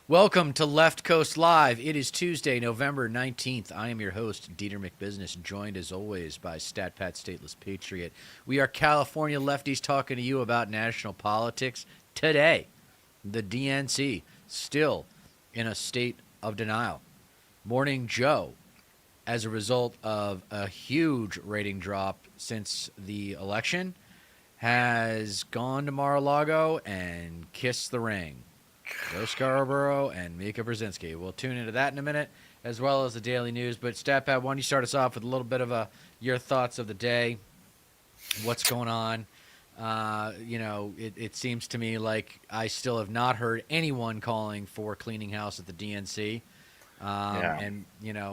Welcome to Left Coast Live. It is Tuesday, November 19th. I am your host, Dieter McBusiness, joined as always by StatPat Stateless Patriot. We are California lefties talking to you about national politics today. The DNC still in a state of denial. Morning Joe, as a result of a huge rating drop since the election, has gone to Mar-a-Lago and kissed the ring. Joe Scarborough and Mika Brzezinski. We'll tune into that in a minute, as well as the daily news. But StatPad, why don't you start us off with a little bit of your thoughts of the day? What's going on? It seems to me like I still have not heard anyone calling for cleaning house at the DNC. Yeah. And,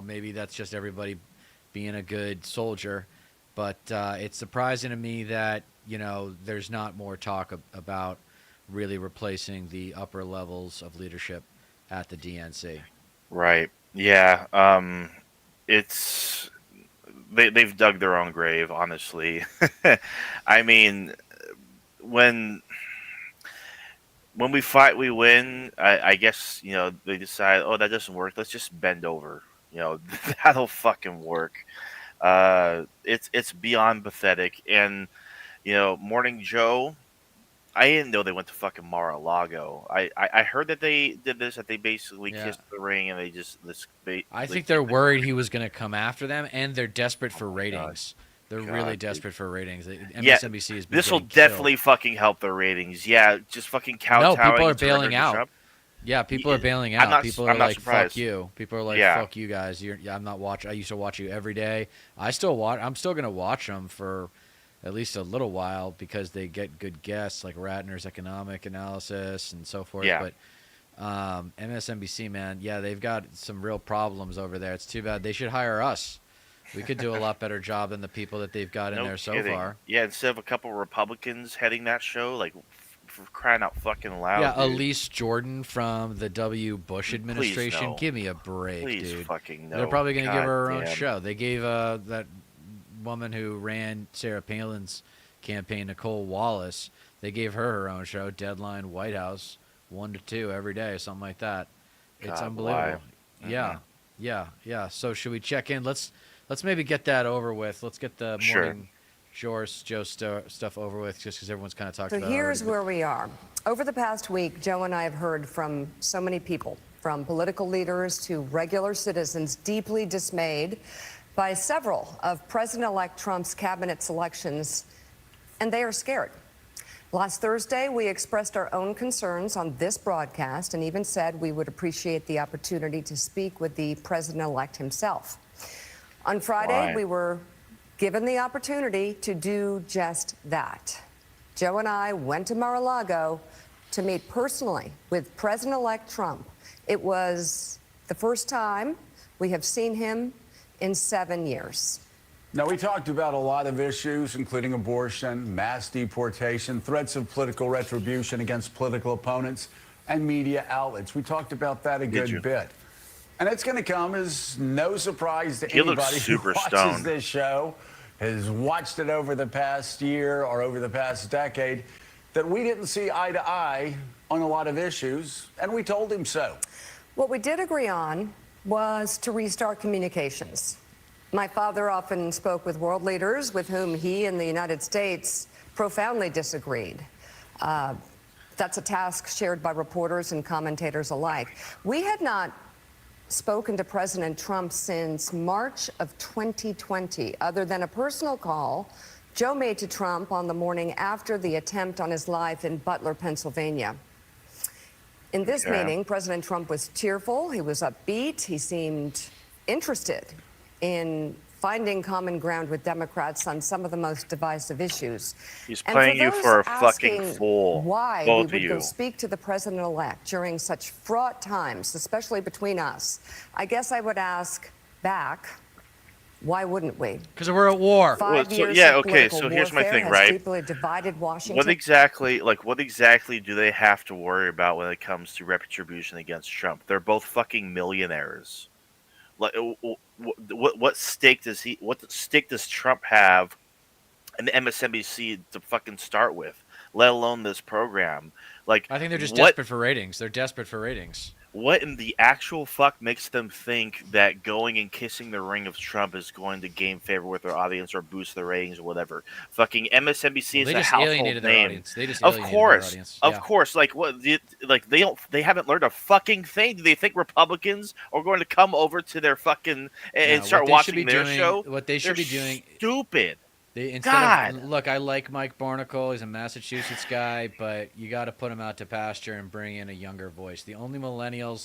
maybe that's just everybody being a good soldier. But it's surprising to me that, there's not more talk about really replacing the upper levels of leadership at the DNC. Right. Yeah. It's they've dug their own grave, honestly. I mean, when when we fight, we win. I guess they decide, oh, that doesn't work. Let's just bend over. That'll fucking work. It's beyond pathetic. And Morning Joe. I didn't know they went to fucking Mar-a-Lago. I heard that they did this, that they basically Yeah. kissed the ring and they just I like think they're worried he was going to come after them, and they're desperate oh for my god, ratings. They're really god, dude. desperate for ratings. Yeah, MSNBC has been this will getting killed. definitely fucking help their ratings. Yeah, just fucking No, people kowtowing are to bailing President out. Trump. Yeah, people are bailing I'm out. not People are I'm not like, "Fuck surprised. you." People are like, Yeah, "Fuck you guys." I'm not watch. I used to watch you every day. I still watch. I'm still gonna watch them for at least a little while because they get good guests like Ratner's economic analysis and so forth. yeah. But MSNBC, man, yeah, they've got some real problems over there. It's too bad. They should hire us. We could do a lot better job than the people that they've got in No there so kidding. far. Yeah, instead of a couple Republicans heading that show, like for crying out fucking loud, Yeah, dude. Elise Jordan from the W. Bush Please administration. no. Give me a break, Please dude. fucking They're no. probably going to give God her her own damn. show. They gave that woman who ran Sarah Palin's campaign, Nicole Wallace, they gave her her own show, Deadline White House, 1 to 2 every day, something like that. It's God, why? unbelievable. Mm-mm. Yeah, yeah. So should we check in? Let's maybe get that over with. Let's get the Sure. morning Joe stuff over with, just because everyone's kind of talked So about it already. here's But where we are. Over the past week, Joe and I have heard from so many people, from political leaders to regular citizens, deeply dismayed by several of President-elect Trump's cabinet selections, and they are scared. Last Thursday, we expressed our own concerns on this broadcast and even said we would appreciate the opportunity to speak with the president-elect himself. On Friday, Why? we were given the opportunity to do just that. Joe and I went to Mar-a-Lago to meet personally with President-elect Trump. It was the first time we have seen him in 7 years. Now, we talked about a lot of issues, including abortion, mass deportation, threats of political retribution against political opponents, and media outlets. We talked about that a Did good you? bit. And it's going to come as no surprise to He looks anybody who super watches stoned. this show, has watched it over the past year or over the past decade, that we didn't see eye to eye on a lot of issues, and we told him so. What we did agree on was to restart communications. My father often spoke with world leaders with whom he and the United States profoundly disagreed. That's a task shared by reporters and commentators alike. We had not spoken to President Trump since March of 2020, other than a personal call Joe made to Trump on the morning after the attempt on his life in Butler, Pennsylvania. In this Okay. meeting, President Trump was cheerful, he was upbeat, he seemed interested in finding common ground with Democrats on some of the most divisive issues. He's And playing you those for a fucking asking fool. why Both of we would go you. speak to the president-elect during such fraught times, especially between us, I guess I would ask back, why wouldn't we? because we're at war. Five so- years yeah, of okay, political so here's my warfare thing, has right? deeply divided Washington. What exactly do they have to worry about when it comes to retribution against Trump? They're both fucking millionaires. Like, what stake does Trump have in the MSNBC to fucking start with? Let alone this program. Like, I think they're just what desperate for ratings. They're desperate for ratings. What in the actual fuck makes them think that going and kissing the ring of Trump is going to gain favor with their audience or boost their ratings or whatever? Fucking MSNBC Well, is they a just household alienated their name. audience. They just Of alienated their course, audience. of Yeah. course. Like what? Like they haven't learned a fucking thing. Do they think Republicans are going to come over to their fucking and No, start what they should be watching their doing, show? what they They're should be doing, stupid. they instead of God. look, I like Mike Barnacle. He's a Massachusetts guy, but you got to put him out to pasture and bring in a younger voice. The only millennial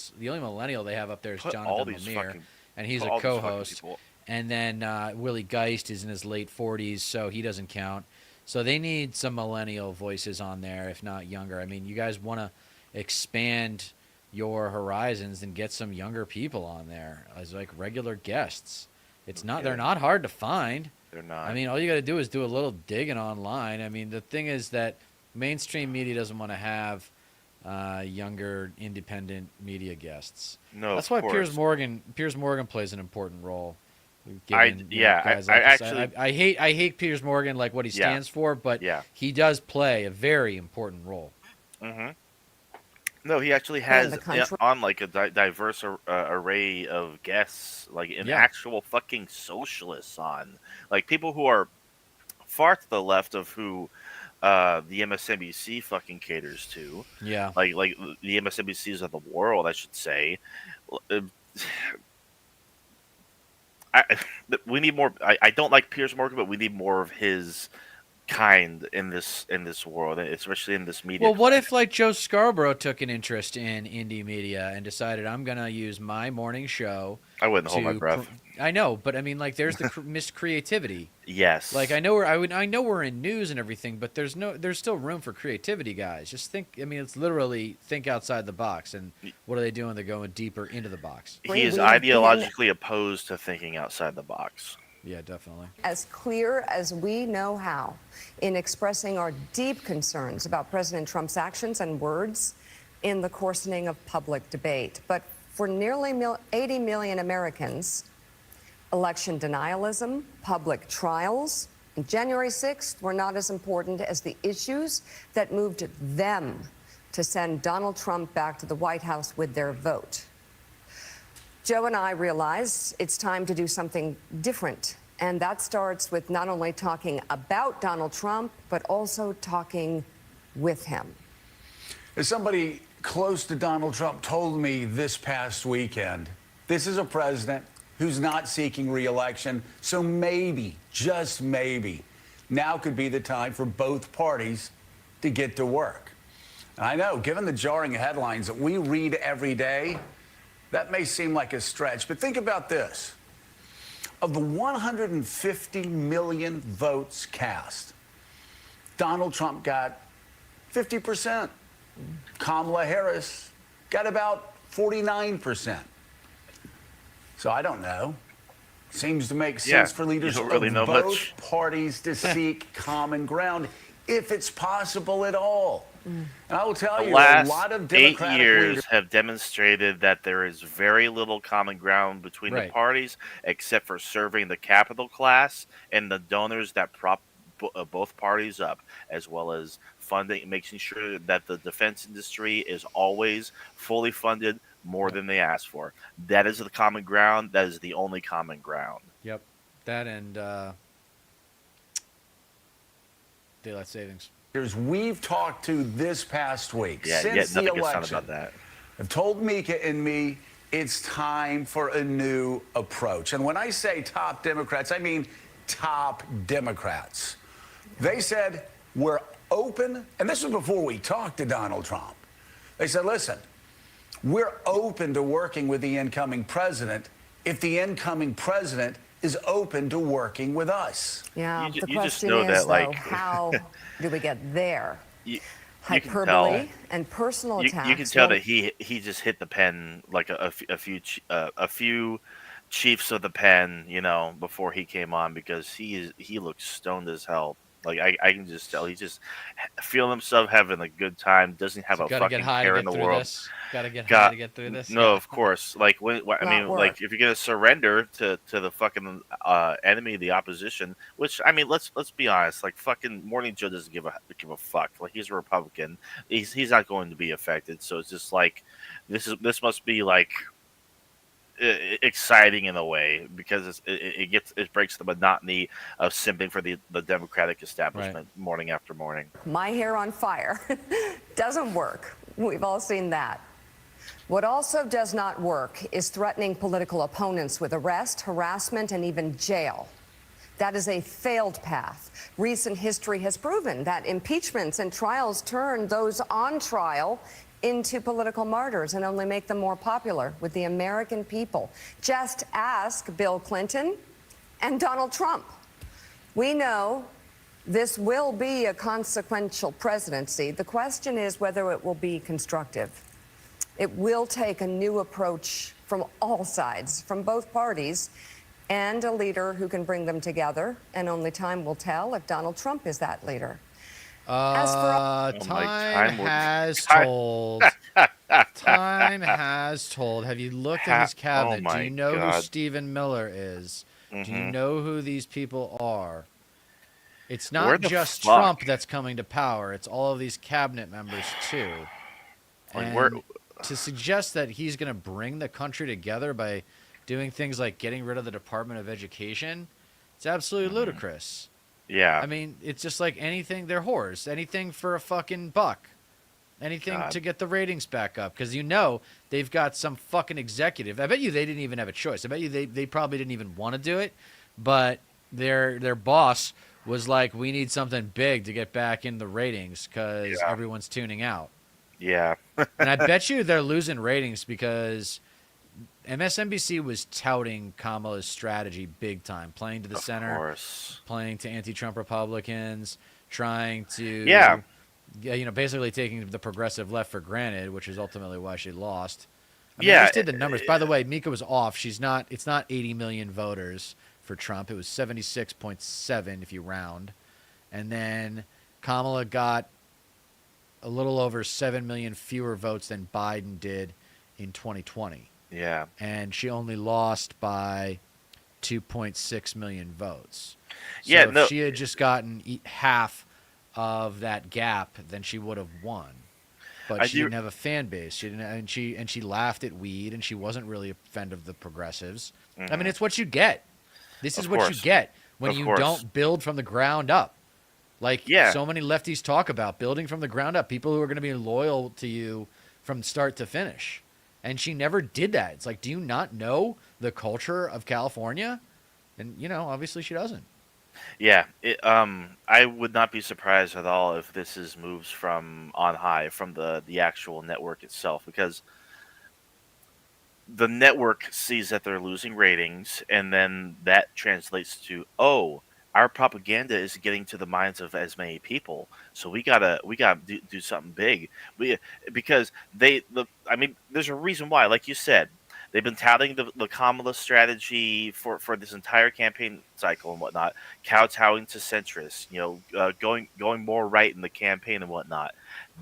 they have up there is Put all Jonathan these Lemire, fucking and he's put a all these fucking co-host. people- And then Willie Geist is in his late 40s, so he doesn't count. So they need some millennial voices on there, if not younger. I mean, you guys want to expand your horizons and get some younger people on there as like regular guests. They're not hard to find. They're not. I mean, all you got to do is do a little digging online. I mean, the thing is that mainstream media doesn't want to have younger independent media guests. No, That's of why course. Piers Morgan plays an important role. I actually- I hate Piers Morgan, like what he Yeah. stands for, but Yeah. he does play a very important role. Mm-hmm. No, he actually And has the country- on like a diverse array of guests, like an Yeah. actual fucking socialists on, like people who are far to the left of who the MSNBC fucking caters to, Yeah. like the MSNBCs of the world, I should say. Uh, we need more. I don't like Piers Morgan, but we need more of his kind in this world, especially in this media. Well, what if like Joe Scarborough took an interest in indie media and decided I'm gonna use my morning show? I wouldn't hold my breath. I know, but I mean, like, there's the missed creativity. Yes. Like, I know we're in news and everything, but there's still room for creativity, guys. Just think. I mean, it's literally think outside the box. And what are they doing? They're going deeper into the box. He is We have been- ideologically opposed to thinking outside the box. Yeah, definitely. As clear as we know how in expressing our deep concerns about President Trump's actions and words in the coarsening of public debate. But for nearly 80 million Americans, election denialism, public trials, and January 6th were not as important as the issues that moved them to send Donald Trump back to the White House with their vote. Joe and I realized it's time to do something different. And that starts with not only talking about Donald Trump, but also talking with him. As somebody close to Donald Trump told me this past weekend, this is a president who's not seeking re-election, so maybe, just maybe, now could be the time for both parties to get to work. And I know, given the jarring headlines that we read every day, that may seem like a stretch, but think about this. Of the 150 million votes cast, Donald Trump got 50%. Kamala Harris got about 49%. So I don't know. Seems to make sense for leaders you don't really of know both much. parties to seek common ground, if it's possible at all. And I will tell The you, last a lot of 8 Democratic years leaders. have demonstrated that there is very little common ground between the Right. parties, except for serving the capital class and the donors that prop both parties up, as well as funding, making sure that the defense industry is always fully funded more than they ask for. That is the common ground. That is the only common ground. Yep. That and daylight savings. We've talked to this past week Yeah, since yet the nothing gets done election about that. have told Mika and me it's time for a new approach. And when I say top Democrats, I mean top Democrats. They said, we're open, and this was before we talked to Donald Trump. They said, listen, we're open to working with the incoming president if the incoming president is open to working with us. Yeah, You the ju- you just question know is, that, though, like- how do we get there? You Hyperbole and personal attacks. you can tell Well, that he just hit the pen like a few chiefs of the pen, before he came on, because he looks stoned as hell. Like I can just tell he's just feeling himself, having a good time. Doesn't have So a gotta get fucking high to care in get the through world. this. Gotta get high God, to get through this. no, Yeah. of course. Like I Not mean, like work. if you're gonna surrender to the fucking enemy, the opposition, which I mean, let's be honest. Like fucking Morning Joe doesn't give a fuck. Like he's a Republican. He's not going to be affected. So it's just like this must be like exciting in a way because it breaks the monotony of simping for the Democratic establishment morning after morning. My hair on fire doesn't work. We've all seen that. What also does not work is threatening political opponents with arrest, harassment, and even jail. That is a failed path. Recent history has proven that impeachments and trials turn those on trial into political martyrs and only make them more popular with the American people. Just ask Bill Clinton and Donald Trump. We know this will be a consequential presidency. The question is whether it will be constructive. It will take a new approach from all sides, from both parties, and a leader who can bring them together. And only time will tell if Donald Trump is that leader. Time has told. Time has told. Have you looked at his cabinet? Do you know who Stephen Miller is? Do you know who these people are? It's not just Trump that's coming to power. It's all of these cabinet members too. And to suggest that he's going to bring the country together by doing things like getting rid of the Department of Education, it's absolutely ludicrous. Yeah. I mean, it's just like anything. They're whores. Anything for a fucking buck. Anything to get the ratings back up. Because they've got some fucking executive. I bet you they didn't even have a choice. I bet you they probably didn't even want to do it. But their boss was like, we need something big to get back in the ratings because everyone's tuning out. Yeah. And I bet you they're losing ratings because MSNBC was touting Kamala's strategy big time, playing to the center, playing to anti-Trump Republicans, trying to, basically taking the progressive left for granted, which is ultimately why she lost. I just did the numbers. By the way, Mika was off. It's not 80 million voters for Trump. It was 76.7 if you round. And then Kamala got a little over 7 million fewer votes than Biden did in 2020. Yeah. And she only lost by 2.6 million votes. So if she had just gotten half of that gap, then she would have won. But she didn't have a fan base. She didn't, and she laughed at weed, and she wasn't really a friend of the progressives. Mm-hmm. I mean, it's what you get. This is what you get when you don't build from the ground up. Like so many lefties talk about building from the ground up, people who are going to be loyal to you from start to finish. And she never did that. It's like, do you not know the culture of California? And, obviously she doesn't. Yeah. I would not be surprised at all if this is moves from on high, from the actual network itself, because the network sees that they're losing ratings, and then that translates to, our propaganda is getting to the minds of as many people, so we gotta do something big. Because there's a reason why, like you said, they've been touting the Kamala strategy for this entire campaign cycle and whatnot, kowtowing to centrists, going more right in the campaign and whatnot.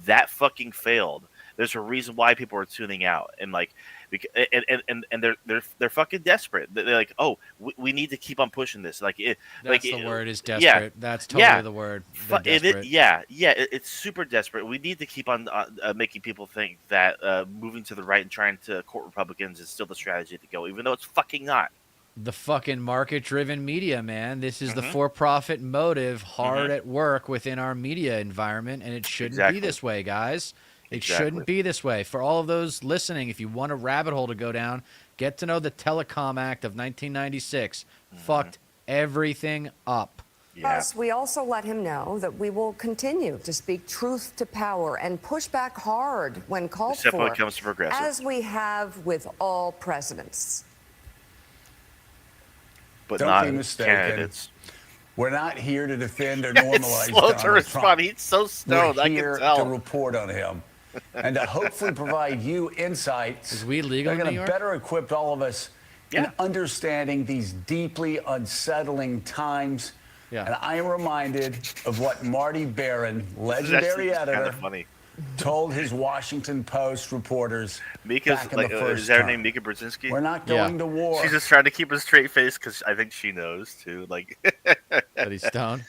That fucking failed. There's a reason why people are tuning out, and they're fucking desperate. They're like, we need to keep on pushing this. The word is desperate. Yeah, that's totally the word. It's super desperate. We need to keep on making people think that moving to the right and trying to court Republicans is still the strategy to go, even though it's fucking not. The fucking market-driven media, man. This is the for-profit motive hard at work within our media environment, and it shouldn't be this way, guys. It shouldn't be this way. For all of those listening, if you want a rabbit hole to go down, get to know the Telecom Act of 1996. Fucked everything up. Plus, we also let him know that we will continue to speak truth to power and push back hard when called for, when it comes to progressive, as we have with all presidents. But don't be mistaken. Candidates. We're not here to defend or normalize slow Donald to respond. Trump. He's so stoned. We're here I can tell. to report on him and to hopefully provide you insights. Is weed legal in New York? Better equip all of us in understanding these deeply unsettling times. Yeah. And I am reminded of what Marty Barron, legendary Kind editor, of funny. told his Washington Post reporters Mika's back in like, the is first that her term. name Mika Brzezinski? We're not Yeah. going to war. She's just trying to keep a straight face because I think she knows too. Like, That he's stoned.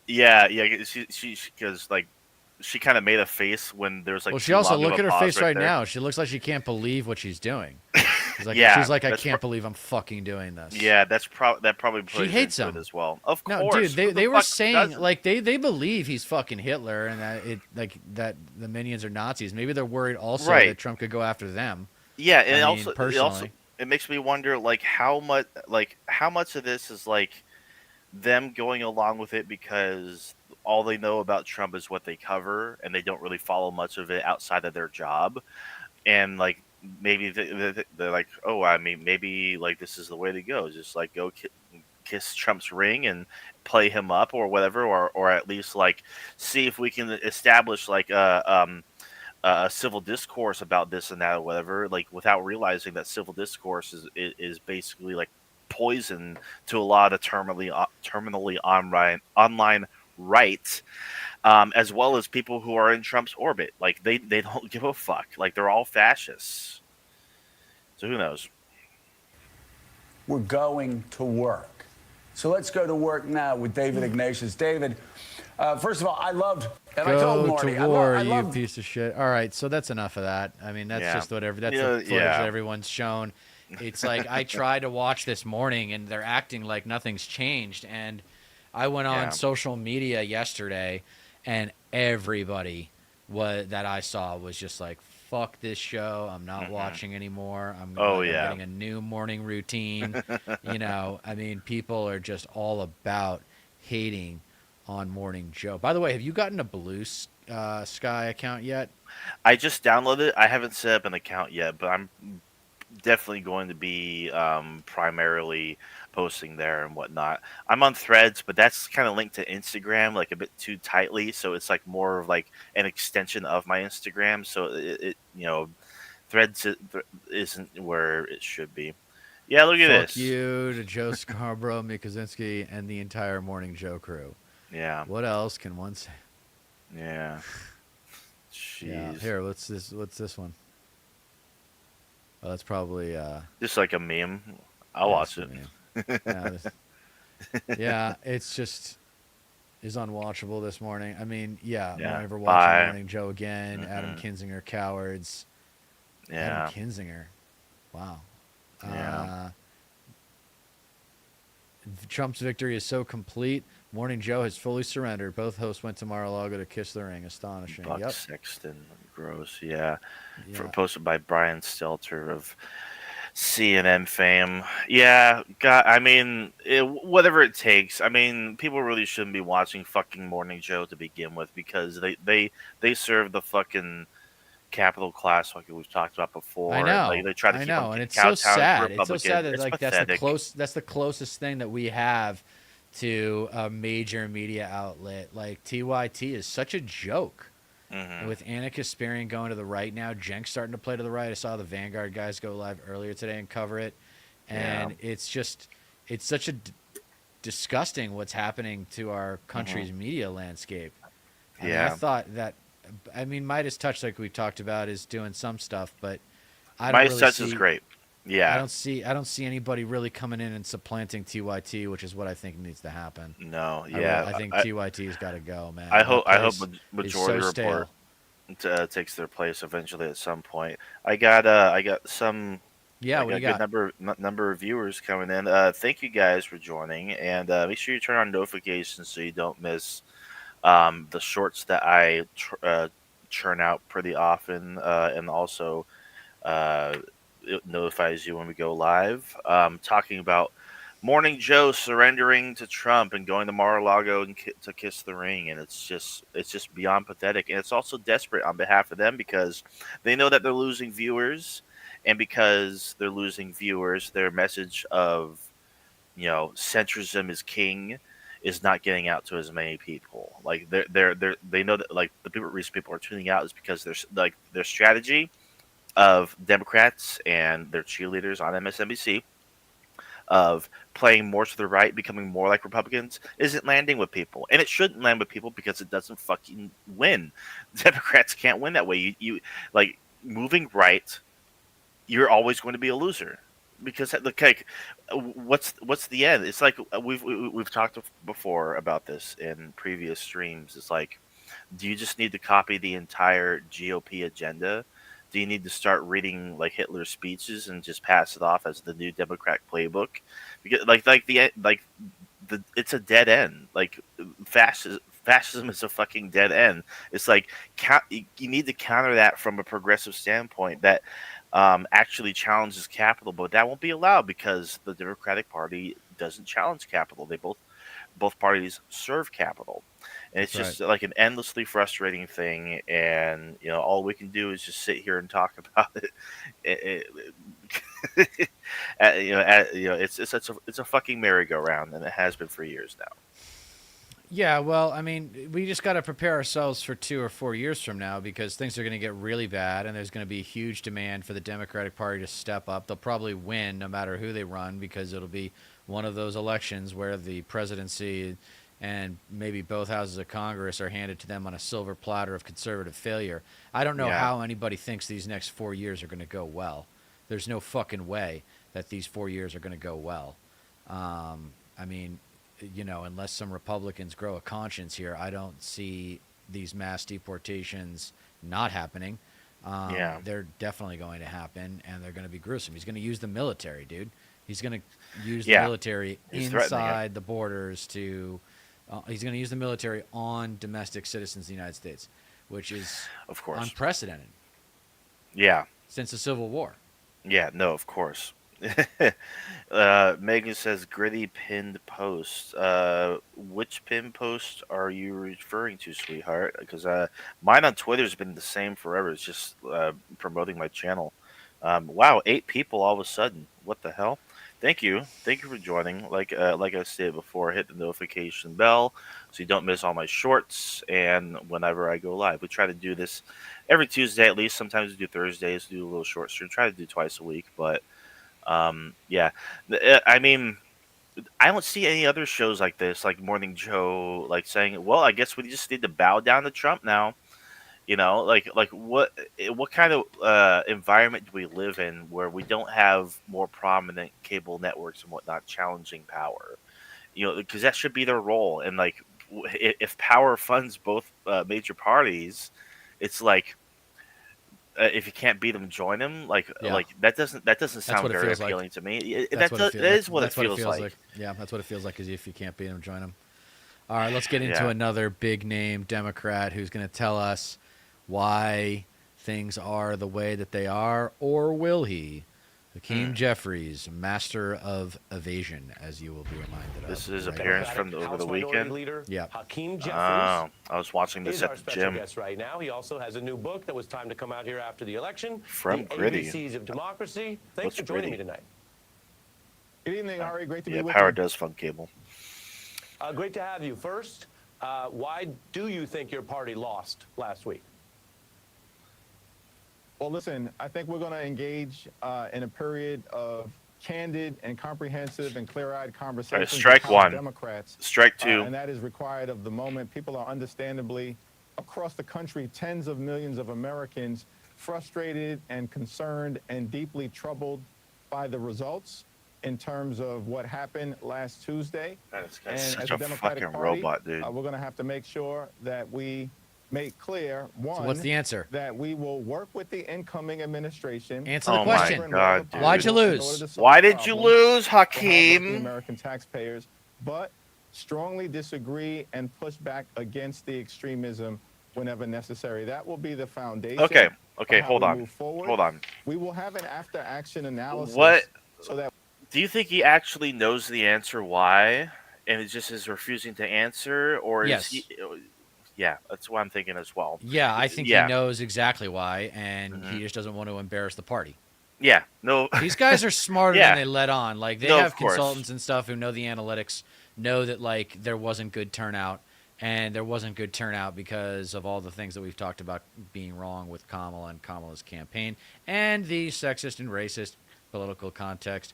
yeah, she because like she kind of made a face when there was like Well, she too also long of look a at her pause face right there. now. She looks like she can't believe what she's doing. Yeah, she's like, I that's can't believe I'm fucking doing this. Yeah, that probably She plays hates into him. it as well. Of No, course, dude, who the they were fuck saying doesn't? like they believe he's fucking Hitler and that the minions are Nazis. Maybe they're worried also Right. that Trump could go after them. Yeah, I and mean, also personally. it makes me wonder like how much of this is like them going along with it because all they know about Trump is what they cover and they don't really follow much of it outside of their job, and like maybe they're like, oh, I mean, maybe like this is the way to go, just like go kiss Trump's ring and play him up or whatever, or at least like see if we can establish like a civil discourse about this and that or whatever, like without realizing that civil discourse is basically like poison to a lot of terminally online rights, as well as people who are in Trump's orbit. Like they don't give a fuck. Like they're all fascists. So who knows? We're going to work. So let's go to work now with David Ignatius. David, first of all, I loved, and I told Go Marty, to war, I you loved piece of shit. All right, so that's enough of that. I mean, that's Yeah. just whatever. That's Yeah, the footage that everyone's shown. It's like I tried to watch this morning, and they're acting like nothing's changed. And I went on Yeah. social media yesterday, and everybody that I saw was just like, "Fuck this show! I'm not watching anymore. I'm getting a new morning routine." I mean, people are just all about hating on Morning Joe. By the way, have you gotten a Blue Sky account yet? I just downloaded it. I haven't set up an account yet, but I'm definitely going to be primarily posting there and whatnot. I'm on Threads, but that's kind of linked to Instagram like a bit too tightly, so it's like more of like an extension of my Instagram. So Threads isn't where it should be. Yeah, look at Fuck this. you to Joe Scarborough, Mika Brzezinski, and the entire Morning Joe crew. Yeah, What else can one say? yeah. Yeah. Jeez, Here, what's this one? Oh, that's probably just like a meme. I'll watch it. Yeah, it's just is unwatchable this morning. I mean, yeah, Yeah. I'm never watching Bye. Morning Joe again. Adam Kinzinger, cowards. Yeah, Adam Kinzinger. Wow. Yeah. Trump's victory is so complete. Morning Joe has fully surrendered. Both hosts went to Mar-a-Lago to kiss the ring. Astonishing. Buck Yep. Sexton, gross. Yeah. Yeah. Posted by Brian Stelter of CNN fame. Yeah, God, I mean, whatever it takes. I mean, people really shouldn't be watching fucking Morning Joe to begin with because they serve the fucking capital class like we've talked about before. I know. Like, they try to I keep know, them and it's kowtowing so to sad. It's so Republicans. sad that It's like pathetic. that's the closest thing that we have to a major media outlet. Like TYT is such a joke. Mhm. With Anna Kasparian going to the right now, Jenk's starting to play to the right. I saw the Vanguard guys go live earlier today and cover it, and it's such a disgusting what's happening to our country's media landscape. I mean, I thought that. I mean, Midas Touch, like we talked about, is doing some stuff, but I don't Midas really Touch see, is great. Yeah. I don't see anybody really coming in and supplanting TYT, which is what I think needs to happen. No. Yeah. I think TYT's got to go, man. I That hope place Majority is so Report stale. takes their place eventually at some point. I got some. Yeah, I what do you got a got? good number of viewers coming in. Thank you guys for joining, and make sure you turn on notifications so you don't miss the shorts that I churn out pretty often, and also it notifies you when we go live. Talking about Morning Joe surrendering to Trump and going to Mar-a-Lago and to kiss the ring, and it's just beyond pathetic, and it's also desperate on behalf of them because they know that they're losing viewers, and because they're losing viewers, their message of centrism is king is not getting out to as many people. Like they know that like the reason people are tuning out is because there's like their strategy of Democrats and their cheerleaders on MSNBC of playing more to the right, becoming more like Republicans, isn't landing with people, and it shouldn't land with people because it doesn't fucking win. Democrats can't win that way. You like moving right, you're always going to be a loser because like what's the end? It's like we've talked before about this in previous streams. It's like, do you just need to copy the entire GOP agenda? Do you need to start reading like Hitler's speeches and just pass it off as the new Democrat playbook? Because the it's a dead end. Like fascism is a fucking dead end. It's like you need to counter that from a progressive standpoint that actually challenges capital, but that won't be allowed because the Democratic Party doesn't challenge capital. They both parties serve capital, and it's That's just like an endlessly frustrating thing. And all we can do is just sit here and talk about it. It's a fucking merry-go-round, and it has been for years now. Yeah, well, I mean, we just got to prepare ourselves for 2 or 4 years from now because things are going to get really bad, and there's going to be a huge demand for the Democratic Party to step up. They'll probably win no matter who they run because it'll be one of those elections where the presidency and maybe both houses of Congress are handed to them on a silver platter of conservative failure. I don't know how anybody thinks these next 4 years are going to go well. There's no fucking way that these 4 years are going to go well. I mean, unless some Republicans grow a conscience here, I don't see these mass deportations not happening. They're definitely going to happen, and they're going to be gruesome. He's going to use the military, dude. He's going to use the military inside the borders to. He's going to use the military on domestic citizens of the United States, which is, of course, unprecedented. Yeah. Since the Civil War. Yeah. No. Of course. Megan says gritty pinned post. Which pinned post are you referring to, sweetheart? Because mine on Twitter has been the same forever. It's just promoting my channel. Wow, 8 people all of a sudden. What the hell? Thank you for joining. Like I said before, hit the notification bell so you don't miss all my shorts and whenever I go live. We try to do this every Tuesday at least. Sometimes we do Thursdays. We do a little short stream. Try to do twice a week, but. I mean, I don't see any other shows like this, like Morning Joe, like saying, "Well, I guess we just need to bow down to Trump now." Like what kind of environment do we live in where we don't have more prominent cable networks and whatnot challenging power? Because that should be their role. And like, if power funds both major parties, it's like. If you can't beat them, join them. Like that doesn't sound very appealing to me. That is what it feels like. Yeah, that's what it feels like. Is if you can't beat them, join them. All right, let's get into another big name Democrat who's going to tell us why things are the way that they are, or will he? Hakeem Jeffries, master of evasion, as you will be reminded of. This is appearance from over the weekend. Yeah. Hakeem Jeffries. I was watching this at the gym. Guest right now. He also has a new book that was timed to come out here after the election. From the Gritty. ABCs of Democracy. Thanks for joining me tonight. Good evening, Ari. Great to be with you. Power does fund cable. Great to have you. First, why do you think your party lost last week? Well, listen, I think we're going to engage in a period of candid and comprehensive and clear-eyed conversation. Strike one. Democrats. Strike two. And that is required of the moment. People are understandably, across the country, tens of millions of Americans frustrated and concerned and deeply troubled by the results in terms of what happened last Tuesday. That's and such as a a Democratic fucking Party, robot, dude. we're going to have to make sure that we make clear, one, So what's the answer? that we will work with the incoming administration. Answer the question. my God, dude. Why'd you lose? Why did you lose, The Hakeem? American taxpayers, but strongly disagree and push back against the extremism whenever necessary. That will be the foundation. Okay, of how hold we on. move forward. Hold on. We will have an after-action analysis. What? So that Do you think he actually knows the answer why, and it just is refusing to answer, or is Yes. he? Yeah, that's what I'm thinking as well. Yeah, I think Yeah. he knows exactly why, and he just doesn't want to embarrass the party. Yeah, no. These guys are smarter Yeah. than they let on. Like, they No, have of course. consultants and stuff who know the analytics, know that, like, there wasn't good turnout, and there wasn't good turnout because of all the things that we've talked about being wrong with Kamala and Kamala's campaign, and the sexist and racist political context.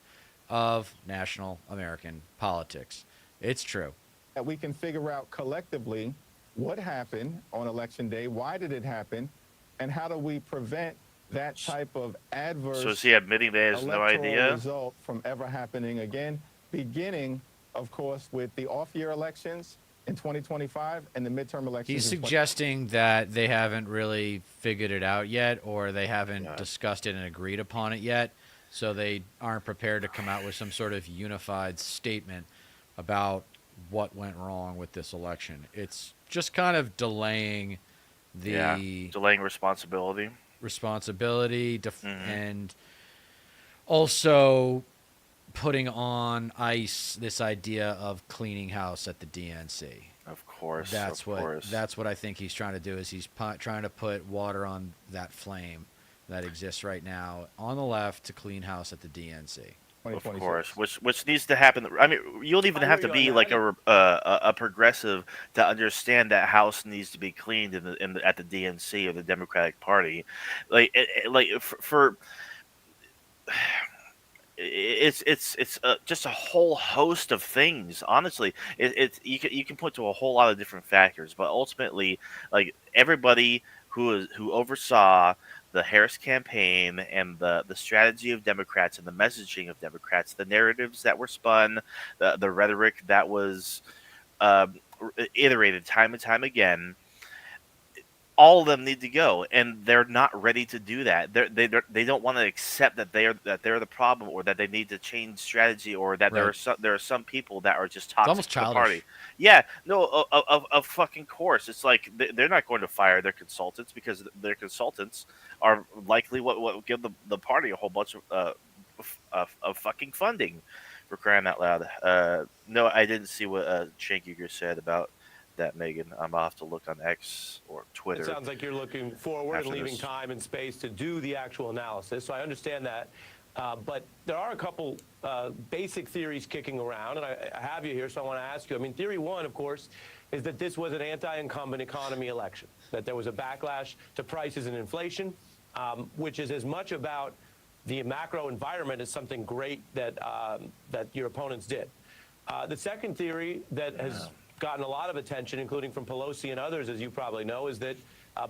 of national American politics. It's true. That we can figure out collectively what happened on Election Day, why did it happen, and how do we prevent that type of adverse So is he admitting that he has no electoral idea? result from ever happening again, beginning, of course, with the off-year elections in 2025 and the midterm elections. He's in suggesting that they haven't really figured it out yet, or they haven't Yeah. discussed it and agreed upon it yet, so they aren't prepared to come out with some sort of unified statement about what went wrong with this election. It's just kind of delaying the Delaying responsibility. responsibility and also putting on ice this idea of cleaning house at the DNC. Of course. That's of what course. that's what I think he's trying to do. Is he's trying to put water on that flame that exists right now on the left to clean house at the DNC. Of 2026. course, which needs to happen. I mean, you don't even I have hear to you be on like that. a progressive to understand that house needs to be cleaned at the DNC or the Democratic Party. For it's just a whole host of things. Honestly, you can point to a whole lot of different factors, but ultimately, like everybody who oversaw the Harris campaign and the strategy of Democrats and the messaging of Democrats, the narratives that were spun, the rhetoric that was iterated time and time again, all of them need to go, and they're not ready to do that. They don't want to accept that they're the problem, or that they need to change strategy, or that Right. there are some people that are just toxic almost to the childish. party. Yeah, no, of fucking course. It's like they're not going to fire their consultants, because their consultants are likely what will give the party a whole bunch of fucking funding, for crying out loud. No, I didn't see what Cenk Uygur said about that, Megan. I'm gonna have to look on X or Twitter. It sounds like you're looking forward and After leaving this. time and space to do the actual analysis. So I understand that. But there are a couple basic theories kicking around, and I have you here, so I want to ask you. I mean, theory one, of course, is that this was an anti-incumbent economy election, that there was a backlash to prices and inflation, which is as much about the macro environment as something great that your opponents did. The second theory that has gotten a lot of attention, including from Pelosi and others, as you probably know, is that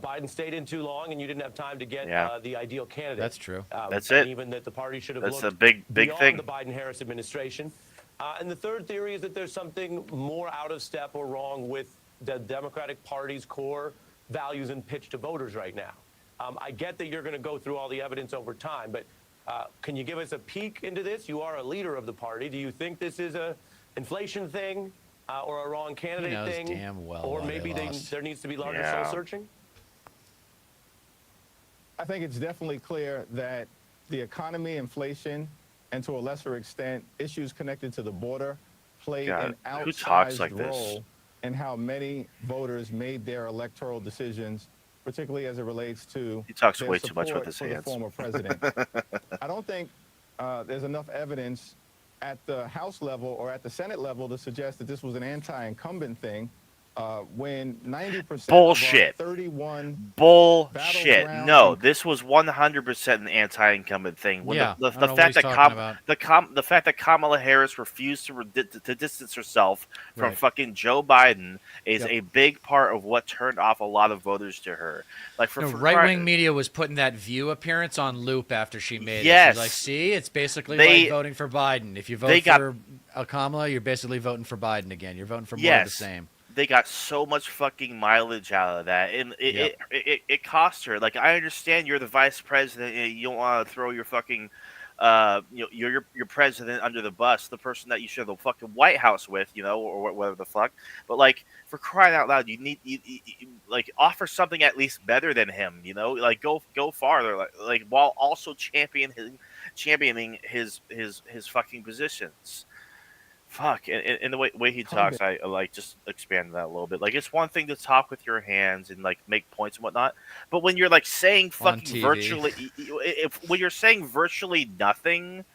Biden stayed in too long and you didn't have time to get the ideal candidate. That's true. That's and it. Even that the party should have That's looked a big beyond thing. the Biden-Harris administration. And the third theory is that there's something more out of step or wrong with the Democratic Party's core values and pitch to voters right now. I get that you're going to go through all the evidence over time, but can you give us a peek into this? You are a leader of the party. Do you think this is a inflation thing? Or a wrong candidate knows thing, damn well or why they maybe lost. there needs to be larger Yeah. soul searching? I think it's definitely clear that the economy, inflation, and to a lesser extent, issues connected to the border played God, an who talks outsized like this? role in how many voters made their electoral decisions, particularly as it relates to He talks their way too much support with his for the hands. former president. I don't think there's enough evidence at the House level or at the Senate level to suggest that this was an anti-incumbent thing when 90% Bullshit. of our 31 Bullshit. Battleground No, and- this was 100% an anti-incumbent thing. When Yeah, the I don't know what fact he's that talking about. the fact that Kamala Harris refused to distance herself from Right. fucking Joe Biden is Yep. a big part of what turned off a lot of voters to her. Like for Right-wing media was putting that View appearance on loop after she made it. Yes. She's like, see, it's basically They- like voting for Biden. If you they vote got- for Kamala, you're basically voting for Biden again. You're voting for more of the Yes. same. They got so much fucking mileage out of that, and it cost her. Like, I understand you're the vice president, and you don't want to throw your fucking, your president under the bus, the person that you share the fucking White House with, or whatever the fuck. But like, for crying out loud, you need you like offer something at least better than him, like go farther, like while also championing his fucking positions. Fuck, and the way he talks, I like just expand that a little bit. Like, it's one thing to talk with your hands and like make points and whatnot, but when you're like saying On fucking TV. virtually, when you're saying virtually nothing,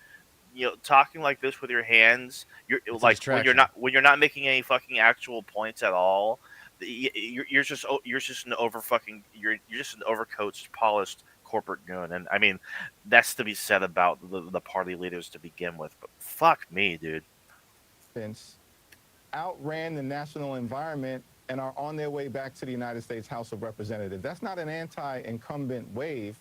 talking like this with your hands, you're It's a like when distraction. you're not making any fucking actual points at all. You're just an overcoached, polished corporate goon. And I mean, that's to be said about the party leaders to begin with. But fuck me, dude. Outran the national environment and are on their way back to the United States House of Representatives. That's not an anti-incumbent wave,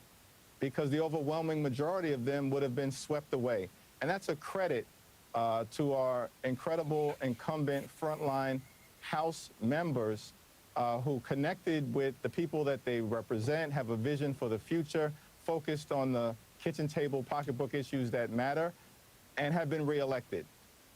because the overwhelming majority of them would have been swept away. And that's a credit to our incredible incumbent frontline House members who connected with the people that they represent, have a vision for the future, focused on the kitchen table pocketbook issues that matter, and have been reelected.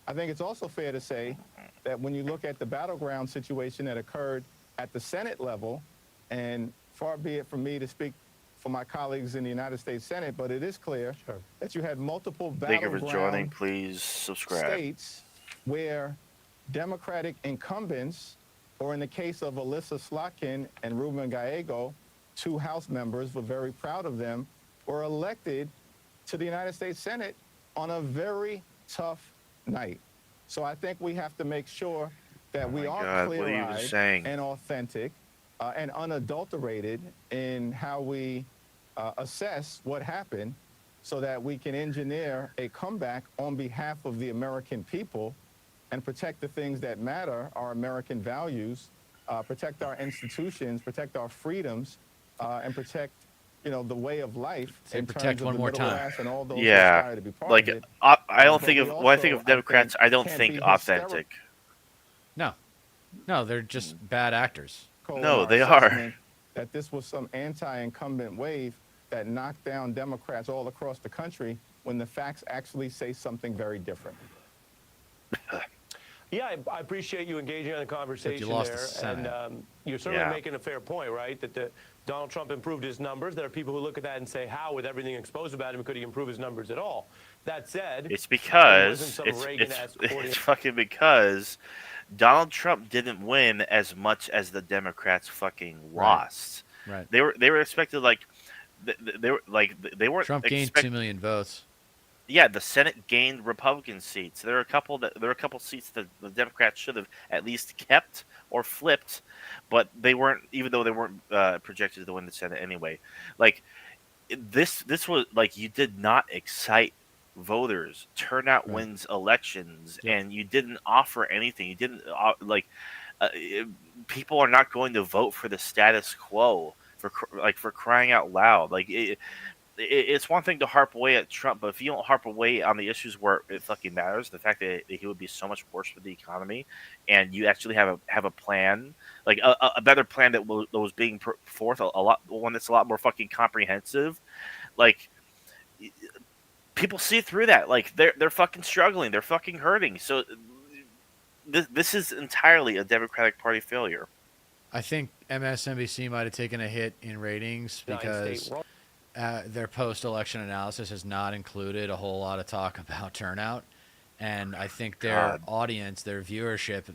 I think it's also fair to say that when you look at the battleground situation that occurred at the Senate level, and far be it from me to speak for my colleagues in the United States Senate, but it is clear that you had multiple Thank you for joining. battleground Please subscribe. states where Democratic incumbents, or in the case of Alyssa Slotkin and Ruben Gallego, 2 House members, we're very proud of them, were elected to the United States Senate on a very tough night. So I think we have to make sure that we are God, what are you clear-eyed saying? and authentic and unadulterated in how we assess what happened, so that we can engineer a comeback on behalf of the American people and protect the things that matter, our American values, protect our institutions, protect our freedoms, and protect, the way of life. Say in protect terms of one the more middle time. class and all those who Yeah, aspire to be part like of it. I don't But think we of when I think also, of Democrats, I don't can't think be authentic. No, they're just bad actors. No, our they are. assessment that this was some anti-incumbent wave that knocked down Democrats all across the country, when the facts actually say something very different. Yeah, I appreciate you engaging on the conversation lost there. the Senate. And you're certainly Yeah. making a fair point, right? That Donald Trump improved his numbers. There are people who look at that and say, how, with everything exposed about him, could he improve his numbers at all? That said, It's it wasn't because some Reagan-esque it's audience. fucking because Donald Trump didn't win as much as the Democrats fucking lost. Right. They were expected they weren't Trump gained 2 million votes. Yeah, the Senate gained Republican seats. There are a couple seats that the Democrats should have at least kept or flipped, but they weren't, even though they weren't projected to win the Senate anyway. Like this was like, you did not excite voters. Turnout wins elections, and you didn't offer anything. You didn't people are not going to vote for the status quo for crying out loud. Like it's one thing to harp away at Trump, but if you don't harp away on the issues where it fucking matters, the fact that he would be so much worse for the economy, and you actually have a plan, like a better plan that was being put forth, one that's a lot more fucking comprehensive, like people see through that. Like they're fucking struggling, they're fucking hurting. So this is entirely a Democratic Party failure. I think MSNBC might have taken a hit in ratings because their post-election analysis has not included a whole lot of talk about turnout, and I think their audience, their viewership,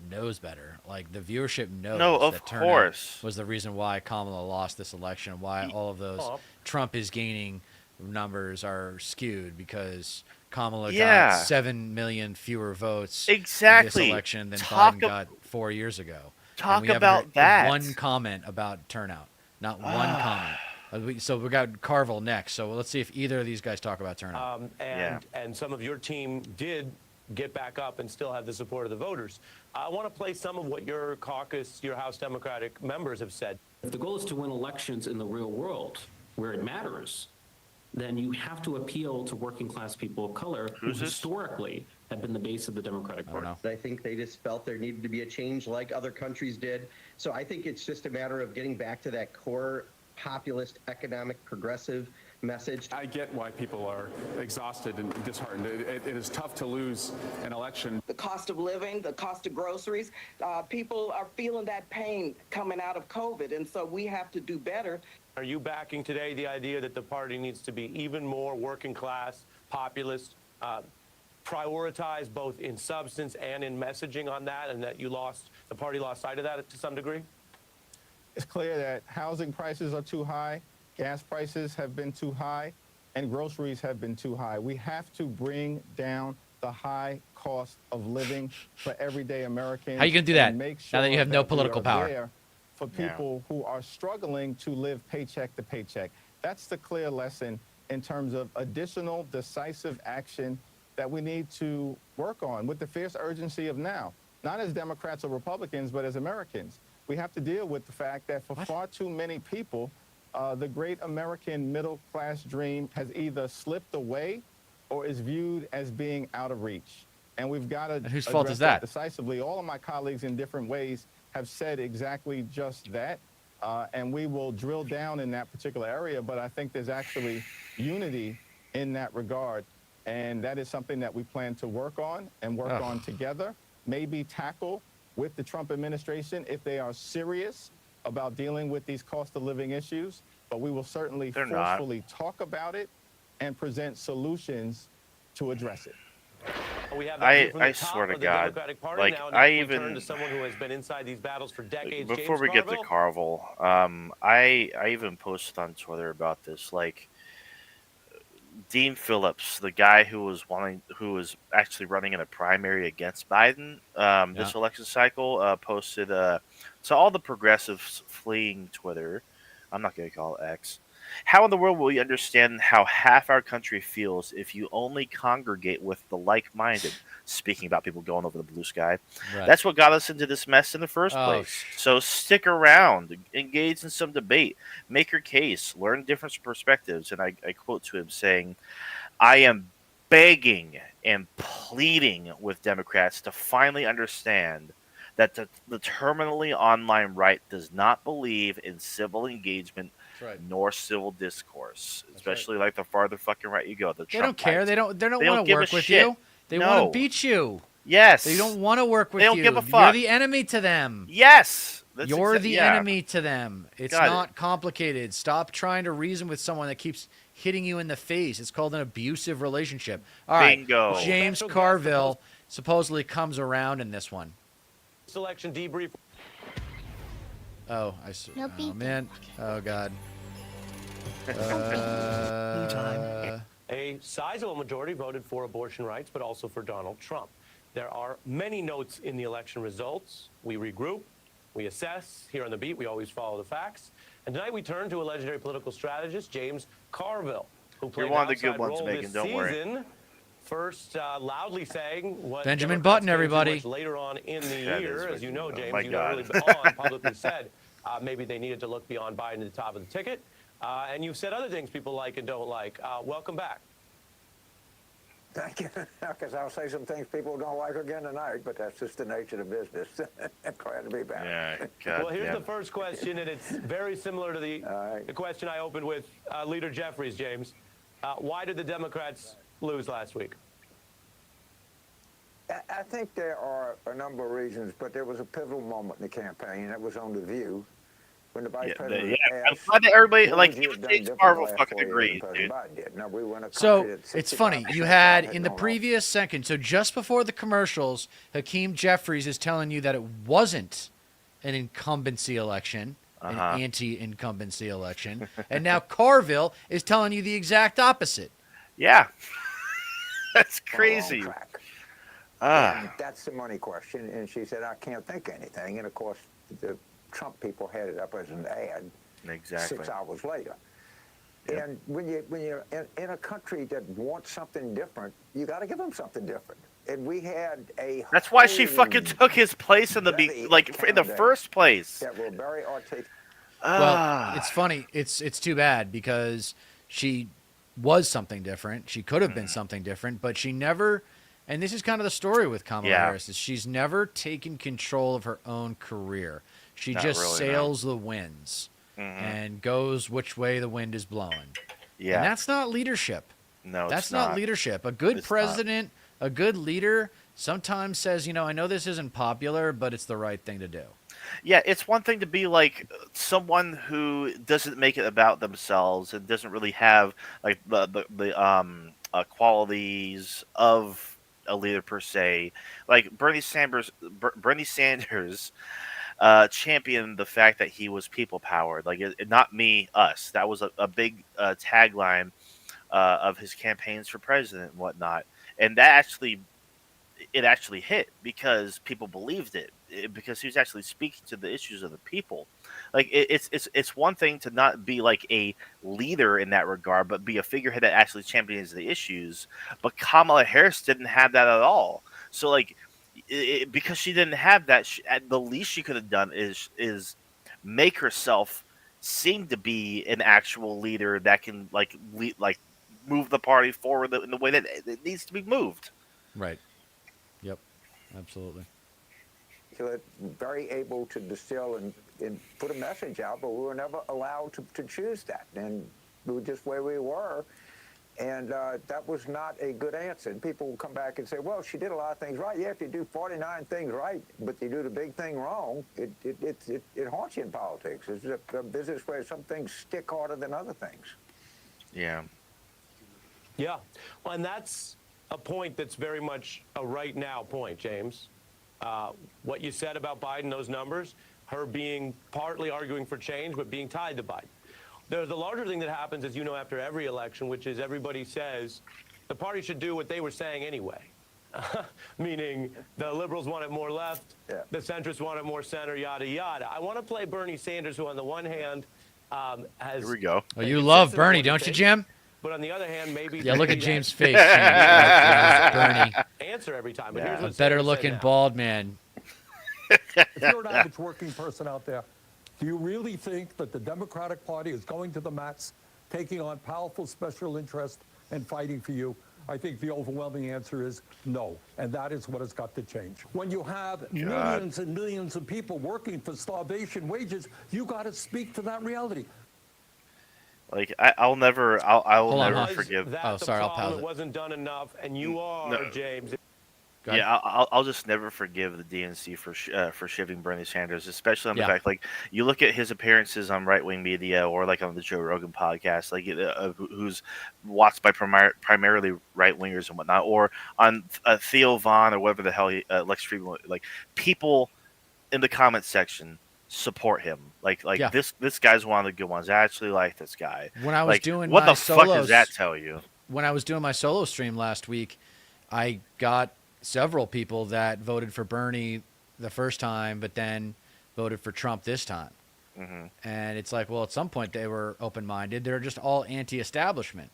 knows better. Like the viewership knows that turnout was the reason why Kamala lost this election, why all of those Trump is gaining numbers are skewed, because Kamala got 7 million fewer votes this election than Biden got 4 years ago. Talk about that. One comment about turnout, not one comment. So we got Carville next. So let's see if either of these guys talk about turnout. And some of your team did get back up and still have the support of the voters. I want to play some of what your caucus, your House Democratic members have said. If the goal is to win elections in the real world, where it matters, then you have to appeal to working class people of color who historically have been the base of the Democratic Party. I think they just felt there needed to be a change like other countries did. So I think it's just a matter of getting back to that core populist, economic, progressive message. I get why people are exhausted and disheartened. It is tough to lose an election. The cost of living, the cost of groceries, people are feeling that pain coming out of COVID, and so we have to do better. Are you backing today the idea that the party needs to be even more working class, populist, prioritize both in substance and in messaging on that, and that the party lost sight of that to some degree? It's clear that housing prices are too high, gas prices have been too high, and groceries have been too high. We have to bring down the high cost of living for everyday Americans. How are you going to do that now that you have no political power? For people who are struggling to live paycheck to paycheck. That's the clear lesson in terms of additional decisive action that we need to work on with the fierce urgency of now, not as Democrats or Republicans, but as Americans. We have to deal with the fact that for far too many people, the great American middle-class dream has either slipped away or is viewed as being out of reach. And we've got to whose fault address is that? decisively. All of my colleagues in different ways have said exactly just that. And we will drill down in that particular area. But I think there's actually unity in that regard. And that is something that we plan to work on and work on together, maybe tackle with the Trump administration if they are serious about dealing with these cost of living issues. But we will certainly forcefully talk about it and present solutions to address it. We have I swear to God, like I even to someone who has been inside these battles for decades. Before we get to Carville, I even posted on Twitter about this. Like Dean Phillips, the guy who was actually running in a primary against Biden this election cycle, posted to all the progressives fleeing Twitter. I'm not going to call it X. How in the world will you understand how half our country feels if you only congregate with the like-minded? Speaking about people going over the blue sky. Right. That's what got us into this mess in the first place. So stick around, engage in some debate, make your case, learn different perspectives. And I quote to him saying, I am begging and pleading with Democrats to finally understand that the terminally online right does not believe in civil engagement nor civil discourse, especially like the farther fucking right you go. They don't care. They don't want to work with shit. you. They want to beat you. Yes. They don't want to work with you. They don't give a fuck. You're the enemy to them. Yes. You're the enemy to them. It's not complicated. Stop trying to reason with someone that keeps hitting you in the face. It's called an abusive relationship. All right. Bingo. James Carville supposedly comes around in this one. Selection debrief. Oh, I see. Oh, man. Oh, God. A sizable majority voted for abortion rights, but also for Donald Trump. There are many notes in the election results. We regroup, we assess. Here on The Beat, we always follow the facts. And tonight we turn to a legendary political strategist, James Carville, who played an outside role this season. First, loudly saying what Benjamin Button, everybody. Later on in the year, as you know, James, you early on publicly said maybe they needed to look beyond Biden to the top of the ticket. And you've said other things people like and don't like. Welcome back. Thank you. Because I'll say some things people don't like again tonight, but that's just the nature of business. Glad to be back. Yeah, God, well, here's the first question, and it's very similar to the question I opened with Leader Jeffries, James. Why did the Democrats lose last week? I think there are a number of reasons, but there was a pivotal moment in the campaign. That was on The View. When the vice president I'm glad that everybody, like, even James Carville fucking agrees, dude. So, it's funny. You had, in the previous second, so just before the commercials, Hakeem Jeffries is telling you that it wasn't an incumbency election, an anti-incumbency election, and now Carville is telling you the exact opposite. Yeah. That's crazy. That's the money question. And she said, I can't think of anything. And, of course, the Trump people had it up as an ad 6 hours later. Yep. And when you're in a country that wants something different, you got to give them something different. And we had a That's why she fucking took his place in the in the first place. That were very articulate. Well, it's funny. It's too bad because she was something different. She could have been something different, but she never. And this is kind of the story with Kamala Harris. Is she's never taken control of her own career. She just sails the winds and goes which way the wind is blowing. Yeah. And that's not leadership. No, that's not leadership. A good president, a good leader sometimes says, I know this isn't popular, but it's the right thing to do. Yeah, it's one thing to be like someone who doesn't make it about themselves and doesn't really have like the qualities of a leader per se. Like Bernie Sanders championed the fact that he was people powered, like not me, us. That was a big tagline of his campaigns for president and whatnot, and that actually hit because people believed it because he was actually speaking to the issues of the people. Like it's one thing to not be like a leader in that regard, but be a figurehead that actually champions the issues. But Kamala Harris didn't have that at all. So like, because she didn't have that, at the least she could have done is make herself seem to be an actual leader that can move the party forward in the way that it needs to be moved. Right. Yep. Absolutely. Very able to distill and put a message out, but we were never allowed to choose that. And we were just where we were. And that was not a good answer. And people will come back and say, well, she did a lot of things right. Yeah, if you do 49 things right, but you do the big thing wrong, it haunts you in politics. It's a business where some things stick harder than other things. Yeah. Yeah. Well, and that's a point that's very much a right now point, James. What you said about Biden, those numbers, her being partly arguing for change, but being tied to Biden. There's a larger thing that happens, as you know, after every election, which is everybody says the party should do what they were saying anyway. Meaning the liberals want it more left, the centrists want it more center, yada, yada. I want to play Bernie Sanders, who on the one hand has... Here we go. Oh, you love Bernie, don't you, Jim? But on the other hand, maybe... Yeah, look at James' face. Bernie. Answer every time. But Yeah. here's what A better-looking Sanders said bald man. If you're an average working person out there, do you really think that the Democratic Party is going to the mats, taking on powerful special interests and fighting for you? I think the overwhelming answer is no, and that is what has got to change. When you have millions and millions of people working for starvation wages, you got to speak to that reality. Like I'll never forgive. That's the problem. It wasn't done enough, and you are, James. Yeah, I'll just never forgive the DNC for shivving Bernie Sanders, especially on the fact, like, you look at his appearances on right-wing media or like on the Joe Rogan podcast, like who's watched by primarily right-wingers and whatnot, or on Theo Vaughn or whatever the hell Lex Friedman, like, people in the comment section support him. This guy's one of the good ones. I actually like this guy. When I was doing what my the fuck does that tell you? When I was doing my solo stream last week, I got several people that voted for Bernie the first time, but then voted for Trump this time. Mm-hmm. And it's like, well, at some point they were open-minded. They're just all anti-establishment,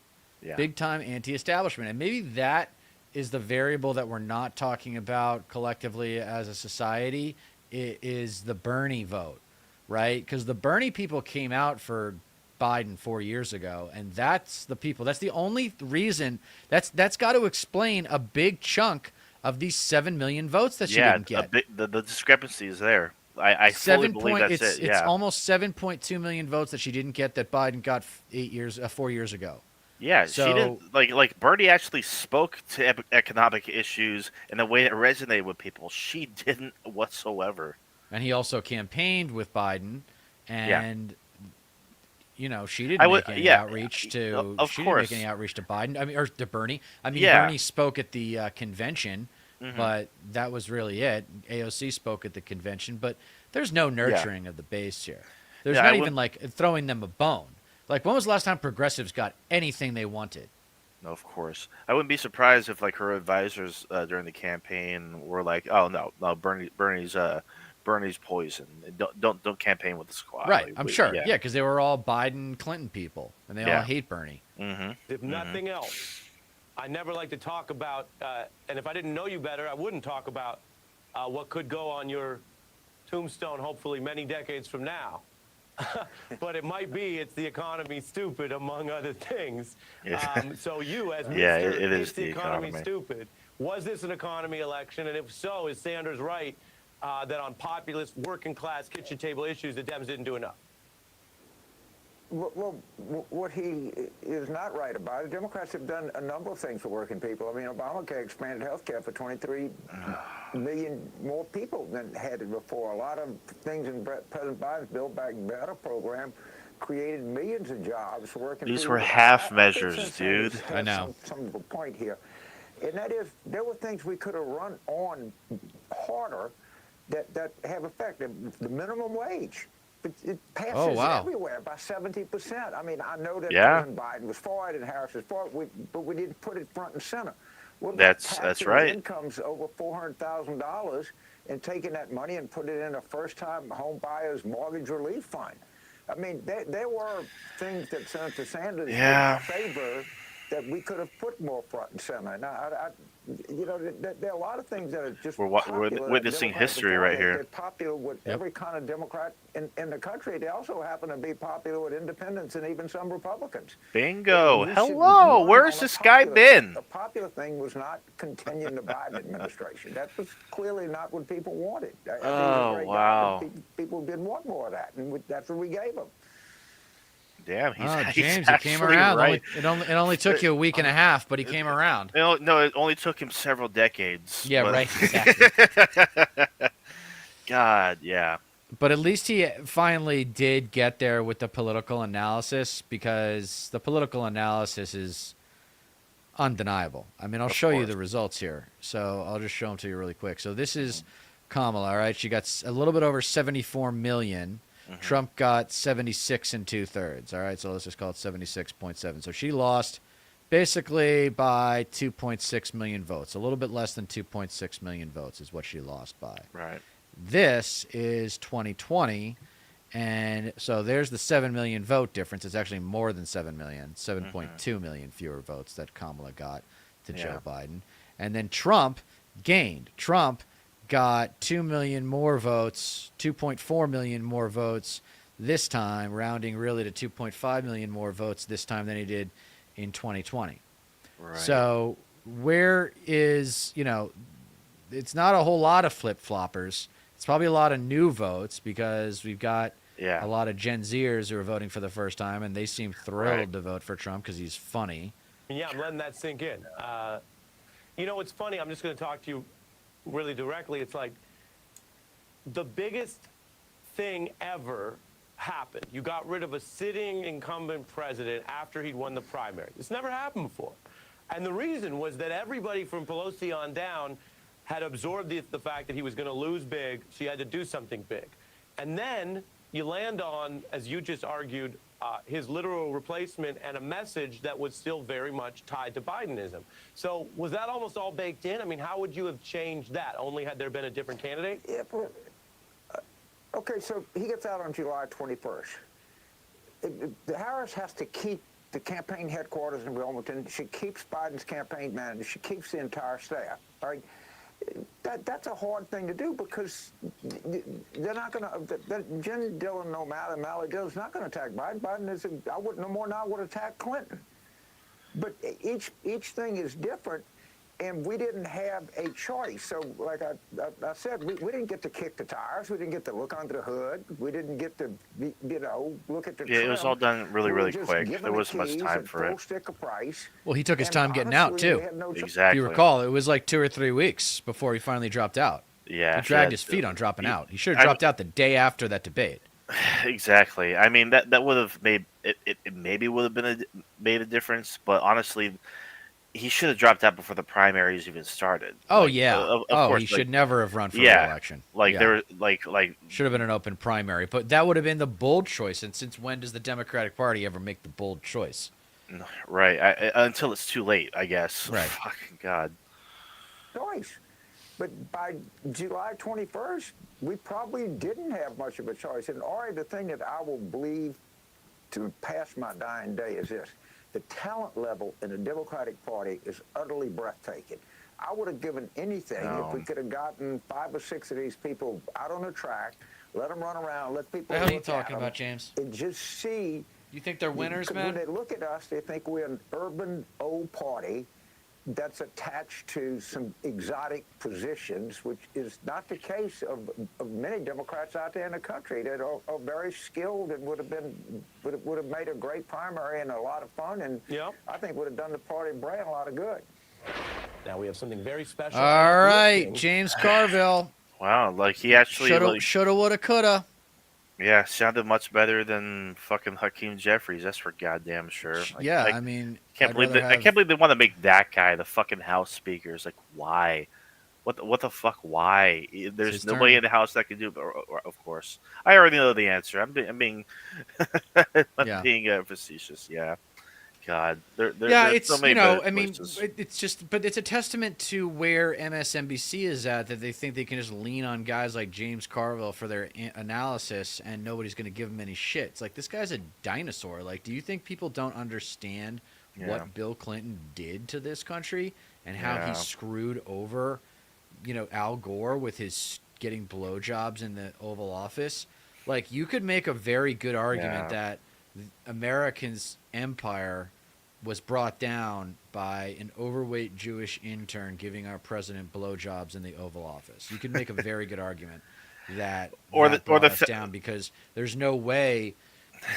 big-time anti-establishment. And maybe that is the variable that we're not talking about collectively as a society, is the Bernie vote, right? Because the Bernie people came out for Biden 4 years ago, and that's the people. That's the only reason. That's got to explain a big chunk of these 7 million votes that she didn't get. The discrepancy is there. I fully believe that's it. It's almost 7.2 million votes that she didn't get that Biden got 4 years ago. Yeah, so, she didn't like Bernie actually spoke to economic issues in a way that resonated with people. She didn't whatsoever. And he also campaigned with Biden, and she didn't make any outreach to. She didn't make any outreach to Biden. I mean, or to Bernie. I mean, Bernie spoke at the convention, but that was really it. AOC spoke at the convention, but there's no nurturing of the base here. There's not even like throwing them a bone. Like, when was the last time progressives got anything they wanted? No, of course. I wouldn't be surprised if like her advisors during the campaign were like, "Oh no, Bernie's poison. Don't campaign with the squad." Right, like, I'm sure. Yeah, because they were all Biden, Clinton people, and they all hate Bernie. Mm-hmm. If nothing else, I never like to talk about, and if I didn't know you better, I wouldn't talk about what could go on your tombstone, hopefully many decades from now. But it might be it's the economy stupid, among other things. So you, as Mr. It is the economy stupid, was this an economy election? And if so, is Sanders right that on populist, working class, kitchen table issues, the Dems didn't do enough? Well, what he is not right about is Democrats have done a number of things for working people. I mean, Obamacare expanded health care for 23 million more people than had it before. A lot of things in President Biden's Build Back Better program created millions of jobs for working people. These were half measures, dude. I know. Some of the point here. And that is, there were things we could have run on harder that have effect. The minimum wage. It passes everywhere by 70%. I mean, I know that President Biden was for it and Harris was for it, but we didn't put it front and center. That's right. Incomes over $400,000 and taking that money and putting it in a first-time home buyer's mortgage relief fund. I mean, there were things that Senator Sanders did in favor that we could have put more front and center. Now, there are a lot of things that are just We're popular. witnessing history right here. They're popular with every kind of Democrat in the country. They also happen to be popular with independents and even some Republicans. Bingo. Hello. Where's this guy been? The popular thing was not continuing the Biden administration. That was clearly not what people wanted. Oh, wow. People did want more of that, and that's what we gave them. Damn, James, he came around. Right. It only took you a week and a half, but he came around. No, it only took him several decades. Yeah, but... right. Exactly. God, yeah. But at least he finally did get there with the political analysis, because the political analysis is undeniable. I mean, I'll show you the results here. So I'll just show them to you really quick. So this is Kamala, all right? She got a little bit over 74 million. Trump got 76 2/3. All right, so let's just call it 76.7. So she lost basically by 2.6 million votes. A little bit less than 2.6 million votes is what she lost by. Right. This is 2020, and so there's the 7 million vote difference. It's actually more than 7 million, 7.2 million fewer votes that Kamala got to Joe Biden. And then Trump gained. Trump got 2 million more votes, 2.4 million more votes this time, rounding really to 2.5 million more votes this time than he did in 2020. Right. So where is, it's not a whole lot of flip-floppers. It's probably a lot of new votes, because we've got a lot of Gen Zers who are voting for the first time, and they seem thrilled to vote for Trump because he's funny. Yeah, I'm letting that sink in. It's funny. I'm just going to talk to you really directly. It's like the biggest thing ever happened. You got rid of a sitting incumbent president after he'd won the primary. This never happened before. And the reason was that everybody from Pelosi on down had absorbed the fact that he was going to lose big. She had to do something big. And then you land on, as you just argued, his literal replacement and a message that was still very much tied to Bidenism. So was that almost all baked in? I mean, how would you have changed that? Only had there been a different candidate? Yeah, but, okay, so he gets out on July 21st. Harris has to keep the campaign headquarters in Wilmington. She keeps Biden's campaign manager. She keeps the entire staff. All right? That's a hard thing to do, because they're not going to. Jen Dillon, no matter, Mally Dillon's not going to attack Biden. Biden is. I wouldn't no more now would attack Clinton. But each thing is different, and we didn't have a choice. So, like I said, we didn't get to kick the tires. We didn't get to look under the hood. We didn't get to look at the. Yeah, it was all done really, really quick. There wasn't much time for it. Stick a price. Well, he took his time getting out too. Exactly. If you recall, it was like 2 or 3 weeks before he finally dropped out. Yeah, he dragged his feet on dropping out. He should have dropped out the day after that debate. Exactly. I mean, that would have made it maybe would have been made a difference, but honestly, he should have dropped out before the primaries even started. Oh, like, yeah. Of course, he should never have run for re-election. There should have been an open primary, but that would have been the bold choice. And since when does the Democratic Party ever make the bold choice? Right. Until it's too late, I guess. Right. Fucking God. Choice. But by July 21st, we probably didn't have much of a choice. And Ari, the thing that I will believe to pass my dying day is this. The talent level in the Democratic Party is utterly breathtaking. I would have given anything if we could have gotten 5 or 6 of these people out on the track, let them run around, let people. What are you talking about, James? And just see. You think they're winners, man? When they look at us, they think we're an urban old party that's attached to some exotic positions, which is not the case of many Democrats out there in the country that are very skilled and would have made a great primary and a lot of fun, and I think would have done the party brand a lot of good. Now we have something very special. All right, James Carville. Wow, like he actually shoulda, woulda, coulda. Yeah, sounded much better than fucking Hakeem Jeffries. That's for goddamn sure. Yeah, I mean, I can't believe they want to make that guy the fucking House Speaker. It's like, why? What the fuck? Why? There's nobody in the House that can do it. Of course, I already know the answer. I'm being facetious. Yeah, God, Yeah, there's so it's many better choices. it's just, but it's a testament to where MSNBC is at, that they think they can just lean on guys like James Carville for their analysis, and nobody's going to give them any shit. It's like, this guy's a dinosaur. Like, do you think people don't understand what Bill Clinton did to this country and how he screwed over, Al Gore with his getting blowjobs in the Oval Office? Like, you could make a very good argument that Americans' empire was brought down by an overweight Jewish intern giving our president blowjobs in the Oval Office. You could make a very good argument that brought us down, because there's no way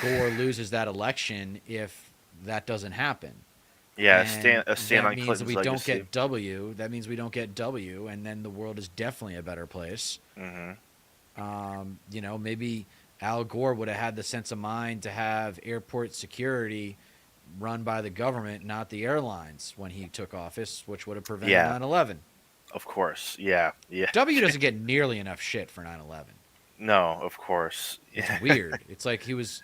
Gore loses that election if that doesn't happen. Yeah, and a stand on Clinton's we legacy. don't get W. That means we don't get W, and then the world is definitely a better place. Maybe Al Gore would have had the sense of mind to have airport security run by the government, not the airlines, when he took office, which would have prevented 9/11. Of course, yeah. W doesn't get nearly enough shit for 9/11. No, of course. It's weird. It's like he was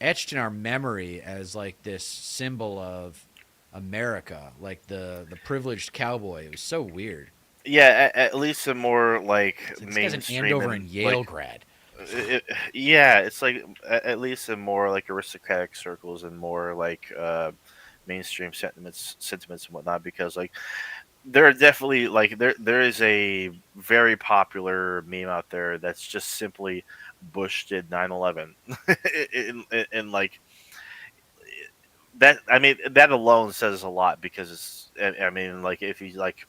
etched in our memory as like this symbol of America, like the privileged cowboy. It was so weird. Yeah, at least a more like This mainstream. guy's an Andover and Yale grad. It's like at least in more like aristocratic circles and more like mainstream sentiments and whatnot, because like there are definitely like there is a very popular meme out there that's just simply Bush did 9/11 and like that. I mean, that alone says a lot, because it's, I mean, like if you like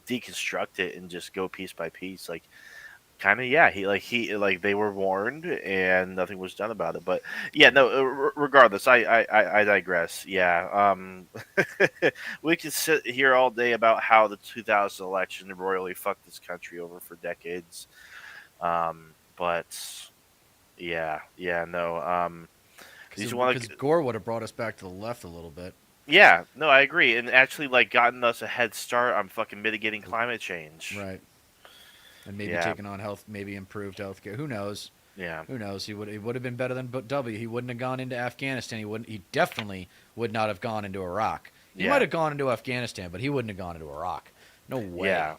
deconstruct it and just go piece by piece, like kind of he they were warned and nothing was done about it. But yeah, no, regardless, I digress. We could sit here all day about how the 2000 election royally fucked this country over for decades. But because Gore would have brought us back to the left a little bit. Yeah, no, I agree, and actually like gotten us a head start on fucking mitigating climate change. Right. And maybe taking on maybe improved healthcare. Who knows? Yeah. Who knows? He would have been better than W. He wouldn't have gone into Afghanistan. He definitely would not have gone into Iraq. He might have gone into Afghanistan, but he wouldn't have gone into Iraq. No way. Yeah.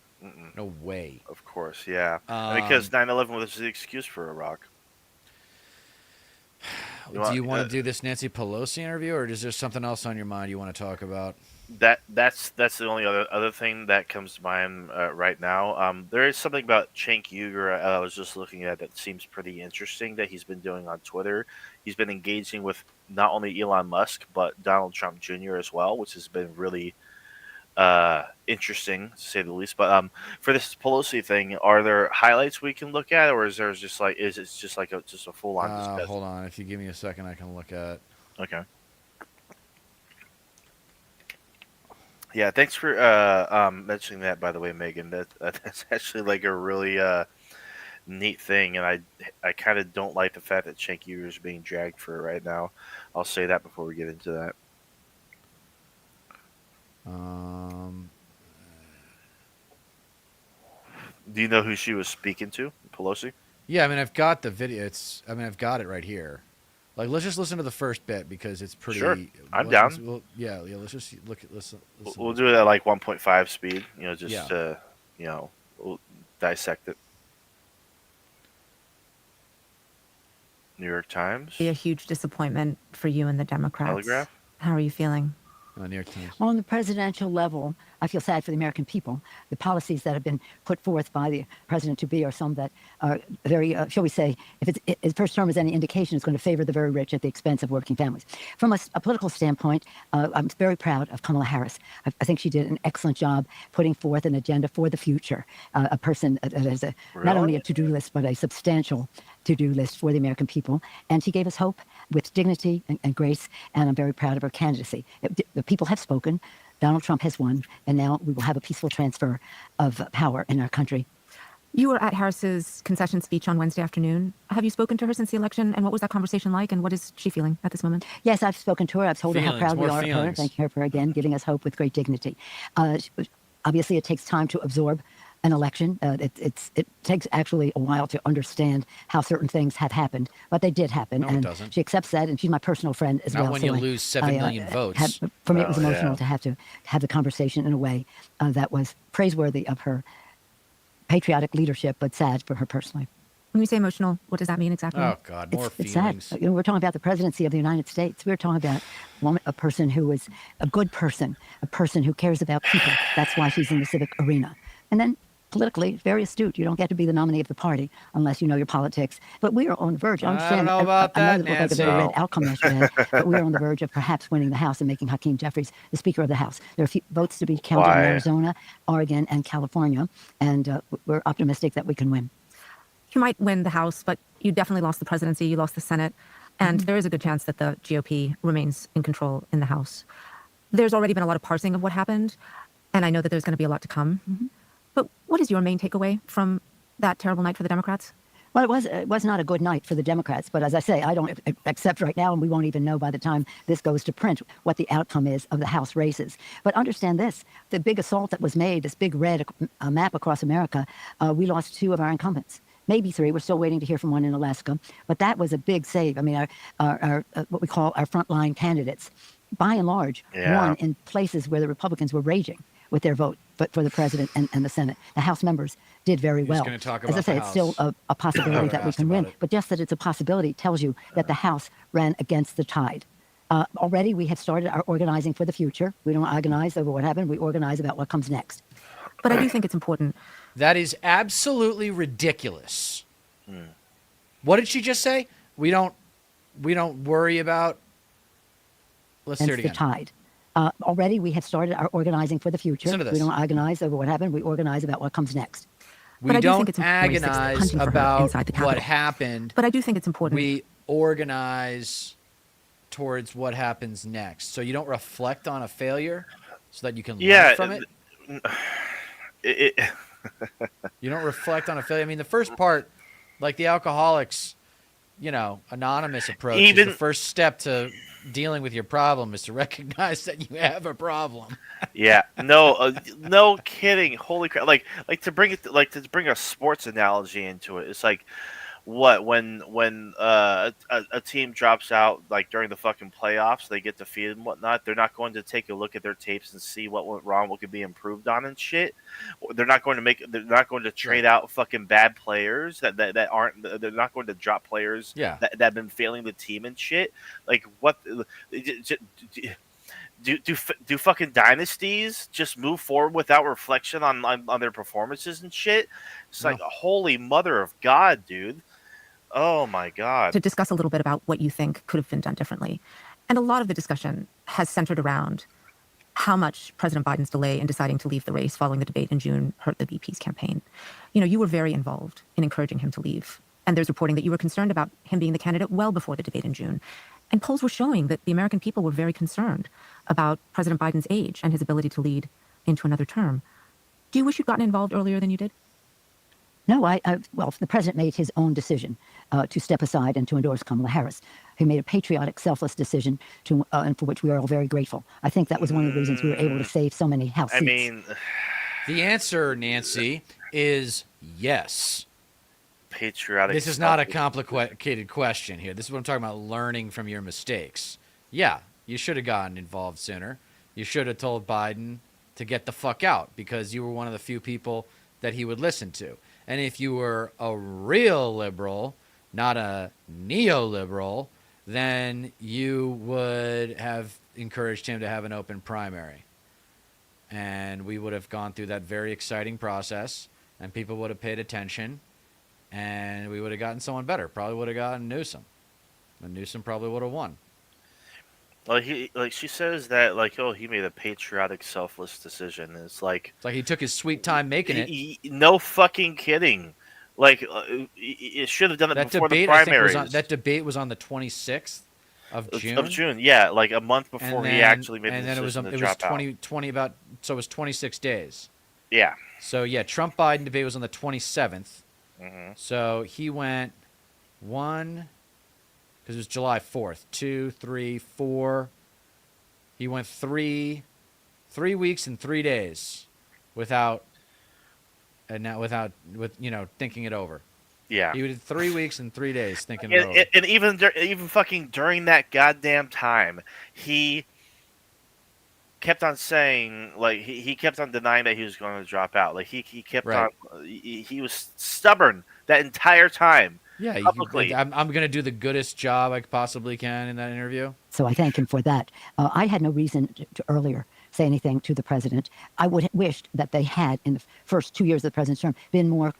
No way. Of course, yeah. Because 9/11 was the excuse for Iraq. Do you want to do this Nancy Pelosi interview, or is there something else on your mind you want to talk about? That's the only other thing that comes to mind right now. There is something about Cenk Uygur I was just looking at that seems pretty interesting that he's been doing on Twitter. He's been engaging with not only Elon Musk but Donald Trump Jr. as well, which has been really interesting to say the least. But for this Pelosi thing, are there highlights we can look at, or is it just like a full on discussion? Hold on, if you give me a second, I can look at. Okay. Yeah, thanks for mentioning that, by the way, Megan. That's actually like a really neat thing, and I kind of don't like the fact that Cenk Uygur is being dragged for it right now. I'll say that before we get into that. Do you know who she was speaking to, Pelosi? Yeah, I mean, I've got the video. I've got it right here. Like, let's just listen to the first bit because it's pretty. Sure, I'm down. Let's just listen. We'll do it at like 1.5 speed. Just to we'll dissect it. New York Times. Be a huge disappointment for you and the Democrats. Telegraph. How are you feeling? New York Times. On the presidential level, I feel sad for the American people. The policies that have been put forth by the president-to-be are some that are very, shall we say, if his first term is any indication, it's going to favor the very rich at the expense of working families. From a political standpoint, I'm very proud of Kamala Harris. I think she did an excellent job putting forth an agenda for the future, a person that has not only a to-do list, but a substantial to-do list for the American people. And she gave us hope with dignity and grace, and I'm very proud of her candidacy. The people have spoken. Donald Trump has won, and now we will have a peaceful transfer of power in our country. You were at Harris's concession speech on Wednesday afternoon. Have you spoken to her since the election, and what was that conversation like, and what is she feeling at this moment? Yes, I've spoken to her. I've told her how proud we are of her. Thank her for, again, giving us hope with great dignity. Obviously, it takes time to absorb an election. It takes actually a while to understand how certain things have happened, but they did happen. No, and it doesn't. she accepts that, and she's my personal friend as well. Not when you lose 7 million votes. For me, it was emotional to have the conversation in a way that was praiseworthy of her patriotic leadership, but sad for her personally. When you say emotional, what does that mean exactly? Oh, God, more It's feelings. sad. We're talking about the presidency of the United States. We're talking about a person who is a good person, a person who cares about people. That's why she's in the civic arena. And then politically, very astute. You don't get to be the nominee of the party unless you know your politics. But we are on the verge. I don't know about I know that, that looked like a very Nancy. red outcome yesterday, but we are on the verge of perhaps winning the House and making Hakeem Jeffries the Speaker of the House. There are a few votes to be counted in Arizona, Oregon, and California, and we're optimistic that we can win. You might win the House, but you definitely lost the presidency, you lost the Senate, and there is a good chance that the GOP remains in control in the House. There's already been a lot of parsing of what happened, and I know that there's going to be a lot to come. But what is your main takeaway from that terrible night for the Democrats? Well, it was not a good night for the Democrats, but as I say, I don't accept right now, and we won't even know by the time this goes to print what the outcome is of the House races. But understand this, the big assault that was made, this big red map across America, we lost 2 of our incumbents. Maybe 3. We're still waiting to hear from one in Alaska. But that was a big save. I mean, our what we call our frontline candidates, by and large, won in places where the Republicans were raging with their vote for the president and the Senate. The House members did very well. Talk about As I say, it's still a possibility that we can win. But just that it's a possibility tells you that the House ran against the tide. Already, we have started our organizing for the future. We don't organize over what happened. We organize about what comes next. But I do think it's important. That is absolutely ridiculous. What did she just say? We don't worry about. Let's hear it again. The tide. Already, we have started our organizing for the future. Listen to this. We don't agonize over what happened. We organize about what comes next. We don't agonize about what happened. But I do think it's important. We organize towards what happens next. So you don't reflect on a failure so that you can learn from it? You don't reflect on a failure. I mean, the first part, like the Alcoholics, Anonymous approach, is the first step to dealing with your problem is to recognize that you have a problem. No kidding. Holy crap! Like to bring a sports analogy into it. It's like when a team drops out like during the fucking playoffs, they get defeated and whatnot. They're not going to take a look at their tapes and see what went wrong, what could be improved on and shit. They're not going to trade out fucking bad players that aren't. They're not going to drop players that have been failing the team and shit. Like what? Do fucking dynasties just move forward without reflection on their performances and shit? It's like holy mother of God, dude. Oh my God. To discuss a little bit about what you think could have been done differently. And a lot of the discussion has centered around how much President Biden's delay in deciding to leave the race following the debate in June hurt the VP's campaign. You were very involved in encouraging him to leave. And there's reporting that you were concerned about him being the candidate well before the debate in June. And polls were showing that the American people were very concerned about President Biden's age and his ability to lead into another term. Do you wish you'd gotten involved earlier than you did? No, well, the president made his own decision to step aside and to endorse Kamala Harris. He made a patriotic, selfless decision and for which we are all very grateful. I think that was one of the reasons we were able to save so many House seats. I mean, the answer, Nancy, is yes. Patriotic. This is not a complicated question here. This is what I'm talking about, learning from your mistakes. Yeah, you should have gotten involved sooner. You should have told Biden to get the fuck out because you were one of the few people that he would listen to. And if you were a real liberal, not a neoliberal, then you would have encouraged him to have an open primary. And we would have gone through that very exciting process, and people would have paid attention, and we would have gotten someone better. Probably would have gotten Newsom. And Newsom probably would have won. She says that he made a patriotic, selfless decision. It's like he took his sweet time making it. No fucking kidding. It should have done it before the primaries. That debate was on the 26th of June. Of June, yeah, like a month before he actually made the decision and then to drop out. So it was 26 days. Yeah. So yeah, Trump-Biden debate was on the 27th. Mm-hmm. So he went because it was July 4th, 2, 3, 4. He went 3 weeks and 3 days without and now with thinking it over. Yeah. He did 3 weeks and 3 days thinking it over. And even fucking during that goddamn time, he kept on saying, like, he kept on denying that he was going to drop out. Like, he kept Right. on, he was stubborn that entire time. Yeah, Publicly. I'm going to do the goodest job I possibly can in that interview. So I thank him for that. I had no reason to earlier say anything to the president. I would have wished that they had, in the first 2 years of the president's term, been more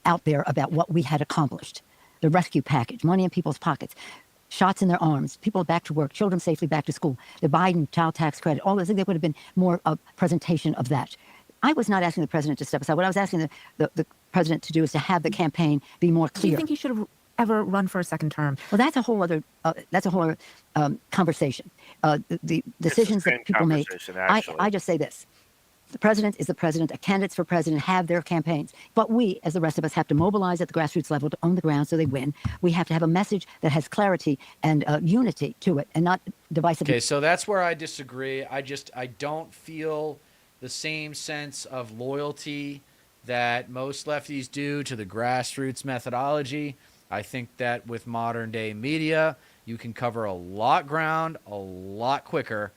out there about what we had accomplished. The rescue package, money in people's pockets, shots in their arms, people back to work, children safely back to school, the Biden child tax credit, all those things. There would have been more presentation of that. I was not asking the president to step aside. What I was asking the president to do is to have the campaign be more clear. Do you think he should have ever run for a second term? Well, that's a whole other conversation. The decisions that people make. I just say this. The president is the president. The candidates for president have their campaigns. But we, as the rest of us, have to mobilize at the grassroots level to own the ground so they win. We have to have a message that has clarity and unity to it and not divisiveness. Okay, so that's where I disagree. I don't feel the same sense of loyalty that most lefties do to the grassroots methodology. I think that with modern day media, you can cover a lot ground a lot quicker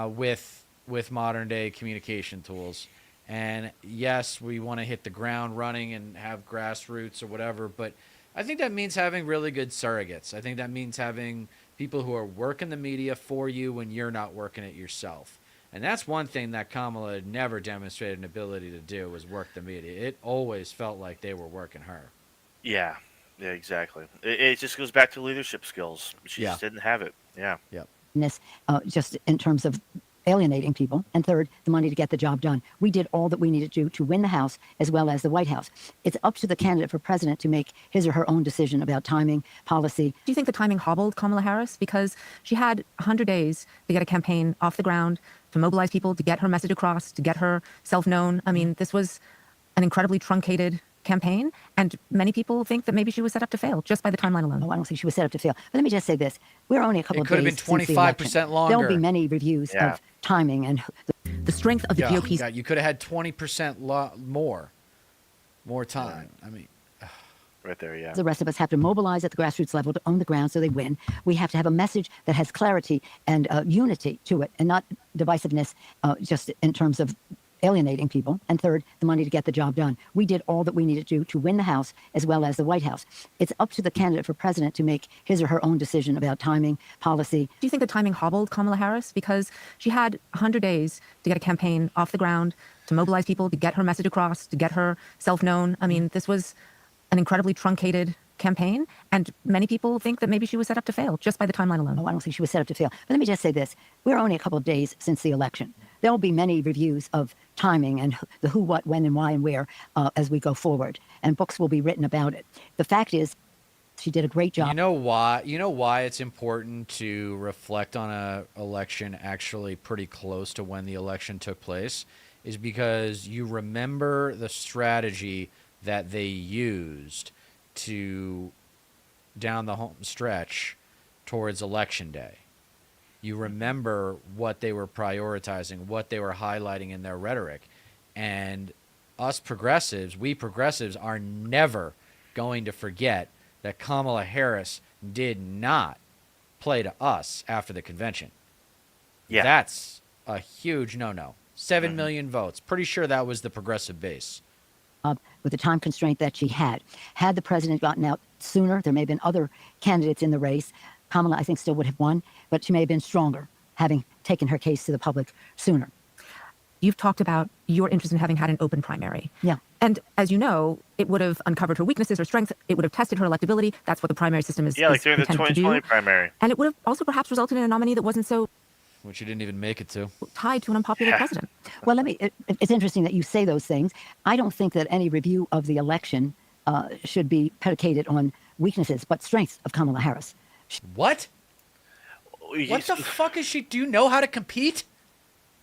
with modern day communication tools. And yes, we want to hit the ground running and have grassroots or whatever, but I think that means having really good surrogates. I think that means having people who are working the media for you when you're not working it yourself. And that's one thing that Kamala had never demonstrated an ability to do, was work the media. It always felt like they were working her. Yeah, exactly. It just goes back to leadership skills. She just didn't have it. Yeah. Yep. Just in terms of alienating people. And third, the money to get the job done. We did all that we needed to do to win the House as well as the White House. It's up to the candidate for president to make his or her own decision about timing, policy. Do you think the timing hobbled Kamala Harris? Because she had 100 days to get a campaign off the ground, to mobilize people, to get her message across, to get her self-known. I mean, this was an incredibly truncated campaign, and many people think that maybe she was set up to fail just by the timeline alone. Oh, I don't think she was set up to fail. But let me just say this. We're only a couple of days since the election. It could have been 25% longer. There'll be many reviews of timing and the strength of the GOP's. Yeah, you could have had 20% more time. I mean, right there, yeah. The rest of us have to mobilize at the grassroots level to own the ground so they win. We have to have a message that has clarity and unity to it and not divisiveness just in terms of alienating people. And third, the money to get the job done. We did all that we needed to do to win the House as well as the White House. It's up to the candidate for president to make his or her own decision about timing, policy. Do you think the timing hobbled Kamala Harris? Because she had 100 days to get a campaign off the ground, to mobilize people, to get her message across, to get her self-known. I mean, this was an incredibly truncated campaign, and many people think that maybe she was set up to fail just by the timeline alone. Oh, I don't think she was set up to fail. But let me just say this. We're only a couple of days since the election. There will be many reviews of timing and the who, what, when, and why, and where as we go forward. And books will be written about it. The fact is, she did a great job. You know why it's important to reflect on an election actually pretty close to when the election took place? Is because you remember the strategy that they used to down the home stretch towards Election Day. You remember what they were prioritizing, what they were highlighting in their rhetoric. And we progressives are never going to forget that Kamala Harris did not play to us after the convention. Yeah. That's a huge no-no. 7 million votes. Pretty sure that was the progressive base. With the time constraint that she had. Had the president gotten out sooner, there may have been other candidates in the race. Kamala, I think, still would have won, but she may have been stronger, having taken her case to the public sooner. You've talked about your interest in having had an open primary. Yeah. And as you know, it would have uncovered her weaknesses, her strengths. It would have tested her electability. That's what the primary system is. Yeah, like during the 2020 primary. And it would have also perhaps resulted in a nominee that wasn't so... Which you didn't even make it to. Tied to an unpopular president. Well, it's interesting that you say those things. I don't think that any review of the election should be predicated on weaknesses, but strengths of Kamala Harris. What? What the fuck is she? Do you know how to compete?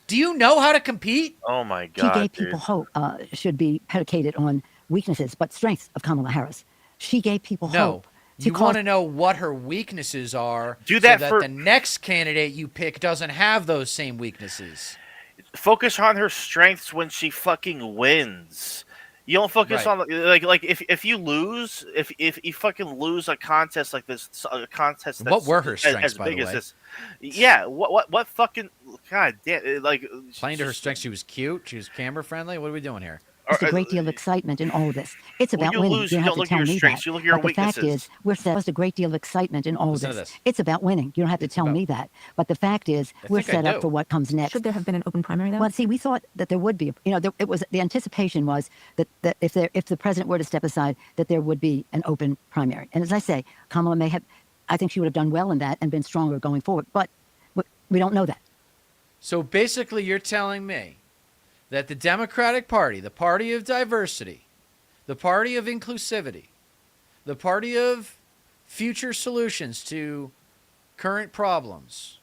Do you know how to compete? Oh my God. She gave people hope. Should be predicated on weaknesses, but strengths of Kamala Harris. She gave people hope. You want to know what her weaknesses are so that the next candidate you pick doesn't have those same weaknesses. Focus on her strengths when she fucking wins. You don't focus Right. on like if you lose, if you fucking lose a contest like this, a contest What that's were her as, strengths, as by the big as way? this, yeah. What fucking god damn like Playing to her strengths, she was cute. She was camera friendly. What are we doing here? Caused a great deal of excitement in all of this. It's when about you winning. lose, You you don't have don't to look at tell your me strengths, that. you look at your But the fact weaknesses. is, we're caused a great deal of excitement in all Listen of to this. this. It's about winning. You don't have to It's tell about- me that. But the fact is, I we're think I set up do. for what comes next. Should there have been an open primary, though? Well, see, we thought that there would be. It was the anticipation was that if the president were to step aside, that there would be an open primary. And as I say, Kamala may have. I think she would have done well in that and been stronger going forward. But we don't know that. So basically, you're telling me that the Democratic Party, the party of diversity, the party of inclusivity, the party of future solutions to current problems,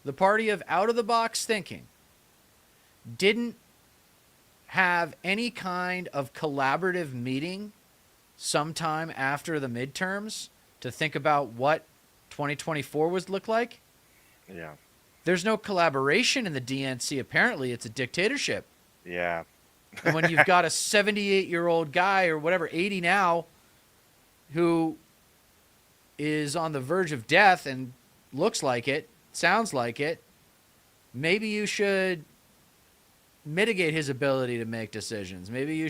the party of out-of-the-box thinking, didn't have any kind of collaborative meeting sometime after the midterms to think about what 2024 would look like? Yeah. There's no collaboration in the DNC. Apparently, it's a dictatorship. Yeah. And when you've got a 78-year-old guy or whatever, 80 now, who is on the verge of death and looks like it, sounds like it, maybe you should mitigate his ability to make decisions. Maybe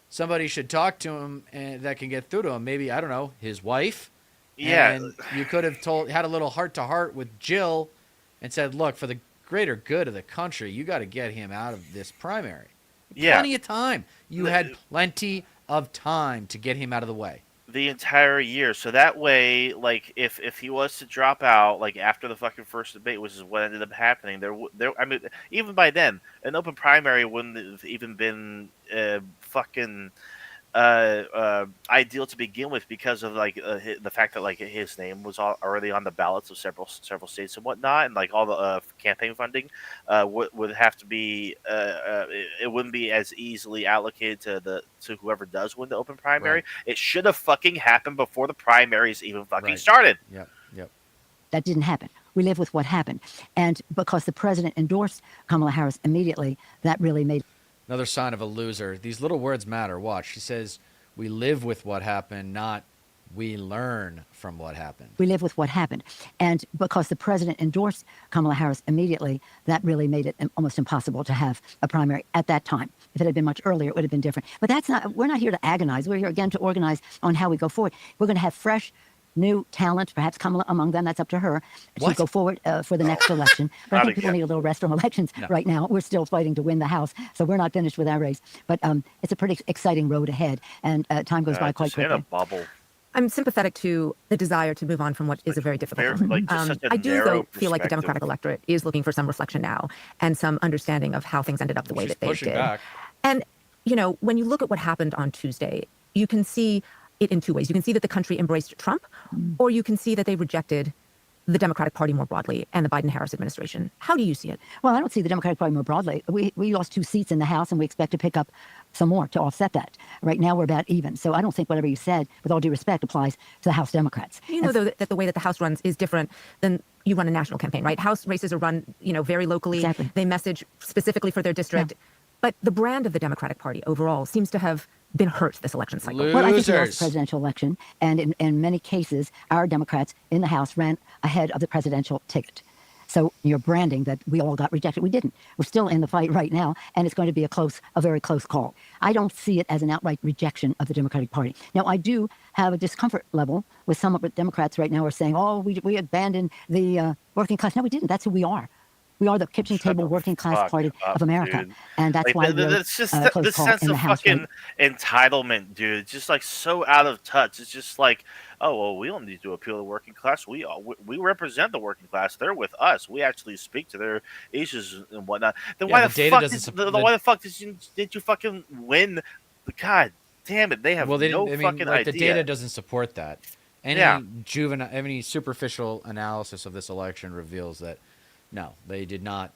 somebody should talk to him and that can get through to him. Maybe, I don't know, his wife. Yeah. And you could have had a little heart-to-heart with Jill and said, look, for the greater good of the country, you got to get him out of this primary. Yeah. Plenty of time. You had plenty of time to get him out of the way. The entire year, so that way, like if he was to drop out, like after the fucking first debate, which is what ended up happening, I mean, even by then, an open primary wouldn't have even been fucking ideal to begin with because of like the fact that like his name was already on the ballots of several states and whatnot, and like all the campaign funding would have to be it wouldn't be as easily allocated to whoever does win the open primary. Right. It should have fucking happened before the primaries even fucking Right. started. Yep. That didn't happen. We live with what happened. And because the president endorsed Kamala Harris immediately, that really made Another sign of a loser. These little words matter. Watch. She says, we live with what happened, not we learn from what happened. We live with what happened. And because the president endorsed Kamala Harris immediately, that really made it almost impossible to have a primary at that time. If it had been much earlier, it would have been different. But we're not here to agonize. We're here again to organize on how we go forward. We're going to have fresh, new talent, perhaps Kamala among them. That's up to her to go forward for the next election. But I think people need a little rest from elections right now. We're still fighting to win the House, so we're not finished with our race. But it's a pretty exciting road ahead, and time goes by quite quickly. In a bubble. I'm sympathetic to the desire to move on from what is a very difficult one. I do, though, feel like the Democratic electorate is looking for some reflection now and some understanding of how things ended up the way that they did. Back. And, when you look at what happened on Tuesday, you can see it in two ways. You can see that the country embraced Trump, or you can see that they rejected the Democratic Party more broadly and the Biden-Harris administration. How do you see it? Well, I don't see the Democratic Party more broadly. We lost 2 seats in the House, and we expect to pick up some more to offset that. Right now, we're about even. So I don't think whatever you said, with all due respect, applies to the House Democrats. You know, though, that the way that the House runs is different than you run a national campaign, right? House races are run, very locally. Exactly. They message specifically for their district. Yeah. But the brand of the Democratic Party overall seems to have been hurt this election cycle. Losers. Well, I think we lost the presidential election, and in many cases, our Democrats in the House ran ahead of the presidential ticket. So you're branding that we all got rejected. We didn't. We're still in the fight right now, and it's going to be a very close call. I don't see it as an outright rejection of the Democratic Party. Now, I do have a discomfort level with some of the Democrats right now who are saying, oh, we abandoned the working class. No, we didn't. That's who we are. We are the kitchen table working class party of America, dude. And that's why we're it's just close this call sense in the of House. fucking entitlement, dude. It's just like so out of touch. It's just like, oh well, we don't need to appeal to the working class. We represent the working class. They're with us. We actually speak to their issues and whatnot. Then why the fuck did you fucking win? God damn it! They have fucking idea. The data doesn't support that. Any superficial analysis of this election reveals that. No, they did not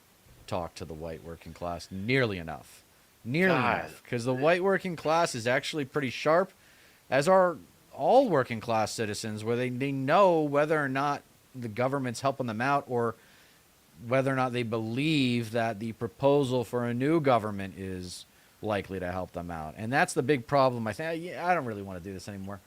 talk to the white working class nearly enough. Because the white working class is actually pretty sharp, as are all working class citizens, where they know whether or not the government's helping them out or whether or not they believe that the proposal for a new government is likely to help them out. And that's the big problem. I think I don't really want to do this anymore.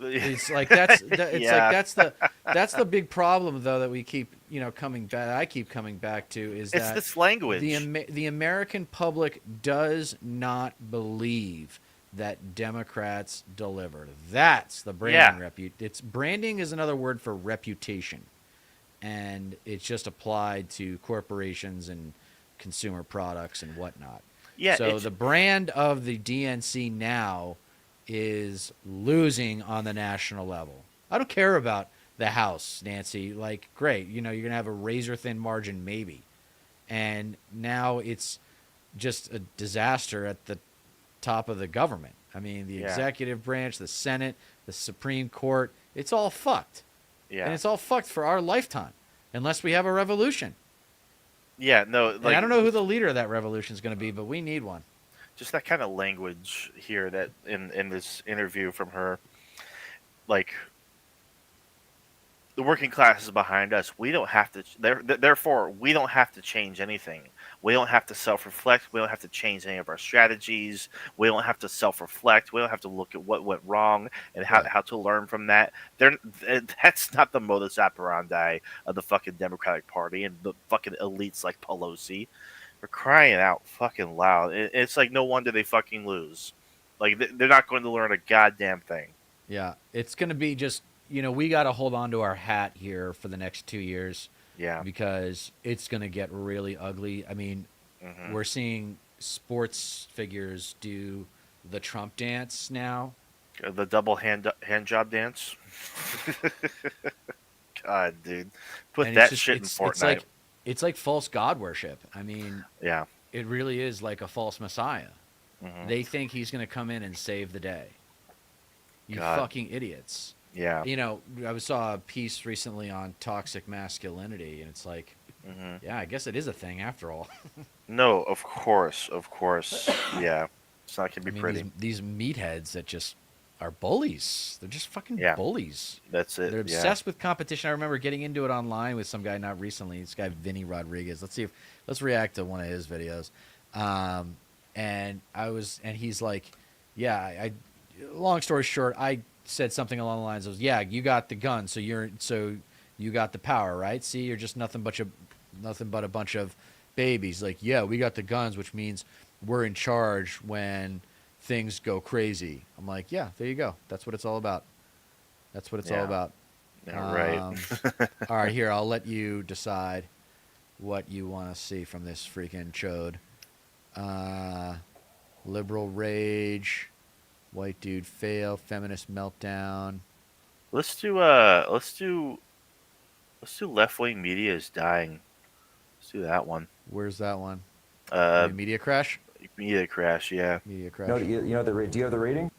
It's like that's that's the big problem though that we keep coming back. I keep coming back to is it's that this language. The American public does not believe that Democrats deliver. That's the branding. Branding is another word for reputation, and it's just applied to corporations and consumer products and whatnot. Yeah. So the brand of the DNC now is losing on the national level. I don't care about the House, Nancy. Like, great, you're going to have a razor-thin margin maybe. And now it's just a disaster at the top of the government. I mean, the executive branch, the Senate, the Supreme Court, it's all fucked. Yeah. And it's all fucked for our lifetime, unless we have a revolution. Yeah, no. And I don't know who the leader of that revolution is going to be, but we need one. Just that kind of language here that in this interview from her, like, the working class is behind us. We don't have to. Therefore, we don't have to change anything. We don't have to self-reflect. We don't have to change any of our strategies. We don't have to self-reflect. We don't have to look at what went wrong and how to learn from that. That's not the modus operandi of the fucking Democratic Party and the fucking elites like Pelosi. We're crying out fucking loud. It's like no wonder they fucking lose. Like, they're not going to learn a goddamn thing. Yeah, it's going to be just, we got to hold on to our hat here for the next 2 years. Yeah. Because it's going to get really ugly. I mean, we're seeing sports figures do the Trump dance now. The double hand job dance. God, dude. Put that shit in Fortnite. It's like false god worship. I mean, yeah, it really is like a false messiah. They think he's going to come in and save the day. You fucking idiots. Yeah. I saw a piece recently on toxic masculinity, and it's like, yeah, I guess it is a thing after all. No, of course. Yeah. It's not going to be pretty. These meatheads that just are bullies. They're just fucking bullies. That's it. They're obsessed with competition. I remember getting into it online with some guy, not recently, this guy, Vinny Rodriguez. Let's react to one of his videos. And he's like, yeah, long story short, I said something along the lines of, yeah, you got the gun, so you got the power, right? See, you're just nothing but a bunch of babies. Like, yeah, we got the guns, which means we're in charge when things go crazy. I'm like, yeah, there you go. That's what it's all about. That's what it's all about. Yeah, right. All right, here, I'll let you decide what you want to see from this freaking chode. Liberal rage. White dude fail, feminist meltdown. Let's do left wing media is dying. Let's do that one. Where's that one? Media crash? Media crash, yeah. Media crash. Do you have the rating?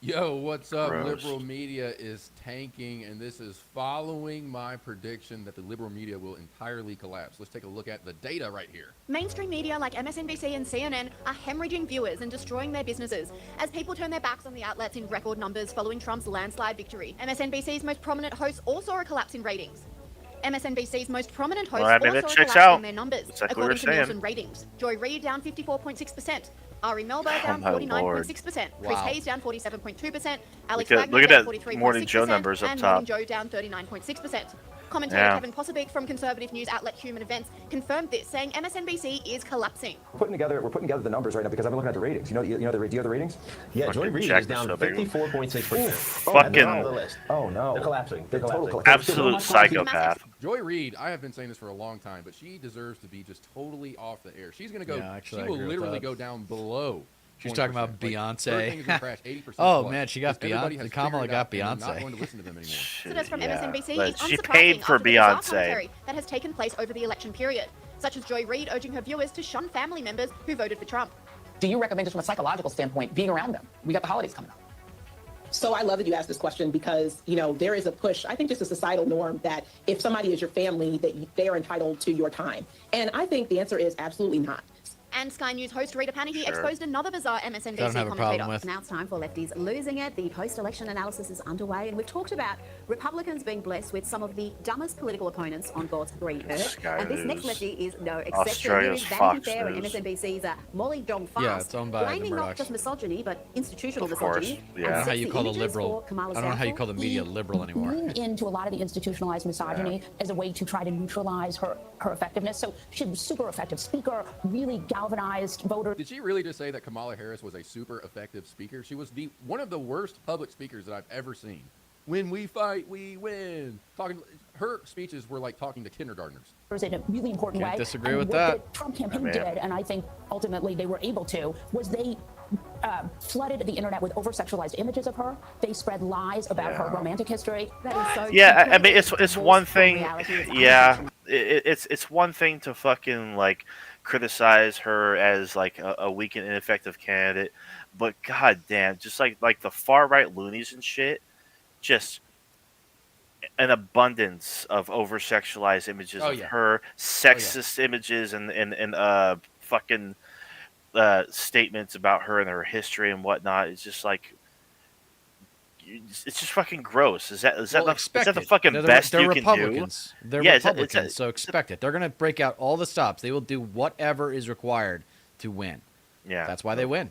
Yo, what's up? Gross. Liberal media is tanking, and this is following my prediction that the liberal media will entirely collapse. Let's take a look at the data right here. Mainstream media like MSNBC and CNN are hemorrhaging viewers and destroying their businesses as people turn their backs on the outlets in record numbers following Trump's landslide victory. MSNBC's most prominent hosts also saw a collapse in ratings. MSNBC's most prominent hosts also saw a collapse in their numbers, according to Nielsen ratings. Joy Reid down 54.6%. Ari Melber down 49.6%. Chris Hayes down 47.2%. Alex Wagner down 43.6%. Morning Joe numbers up and top. Morning Joe down 39.6%. Commentator Kevin Posobiec from conservative news outlet Human Events confirmed this, saying MSNBC is collapsing. We're putting together the numbers right now because I've been looking at the ratings. Do you know the ratings? Yeah, Joy Reid is down 54.6%. Fucking on the list. Oh no, they're collapsing. They're total absolute psychopath. Joy Reid, I have been saying this for a long time, but she deserves to be just totally off the air. She's going to go. Yeah, actually, she I will agree with literally that. go down below. She's talking about 20%. Beyonce. Her thing is gonna crash 80% Oh, plus. man, she got Everybody Beyonce. has Kamala figured got out, and I'm not Beyonce. going to listen to them anymore. Exodus from MSNBC but is she unsurprising paid for after the bizarre Beyonce. commentary that has taken place over the election period, such as Joy Reid urging her viewers to shun family members who voted for Trump. Do you recommend, just from a psychological standpoint, being around them? We got the holidays coming up. So I love that you asked this question because, there is a push, I think just a societal norm that if somebody is your family, that they are entitled to your time. And I think the answer is absolutely not. And Sky News host Rita Panahi Sure. exposed another bizarre MSNBC Don't have a commentator. problem with. Now it's time for lefties losing it. The post-election analysis is underway, and we've talked about Republicans being blessed with some of the dumbest political opponents on God's green earth. Sky And this next News. lefty is no exception. Australia's Here is Fox Vanity Fair and News. MSNBC's Molly Dong-Fast, Yeah, it's owned by the blaming not Murdochs. just misogyny, but institutional Of course, misogyny. yeah. I don't know how you sexy call the images liberal. for Kamala's I don't know how you downfall. call the media liberal anymore. Leaned into a lot of the institutionalized misogyny as a way to try to neutralize her effectiveness. So she was a super effective speaker, really galvanized voters. Did she really just say that Kamala Harris was a super effective speaker? She was one of the worst public speakers that I've ever seen. When we fight, we win. Her speeches were like talking to kindergartners. In a really important Can't way. disagree And with what that. the Trump campaign I mean- did, and I think ultimately they were able to, was they flooded the internet with over-sexualized images of her. They spread lies about her romantic history. That is so Yeah, I mean, it's one thing. reality. It's Yeah, it's one thing to fucking like criticize her as like a weak and ineffective candidate, but goddamn, just like the far right loonies and shit, just an abundance of over sexualized images Oh, of yeah. her, sexist images, and fucking statements about her and her history and whatnot. It's just like. It's just fucking gross. Is that Well, is that expect the it. fucking best they're you Republicans. can do? They're Yeah, Republicans, so expect it. They're going to break out all the stops. They will do whatever is required to win. Yeah, that's why they win.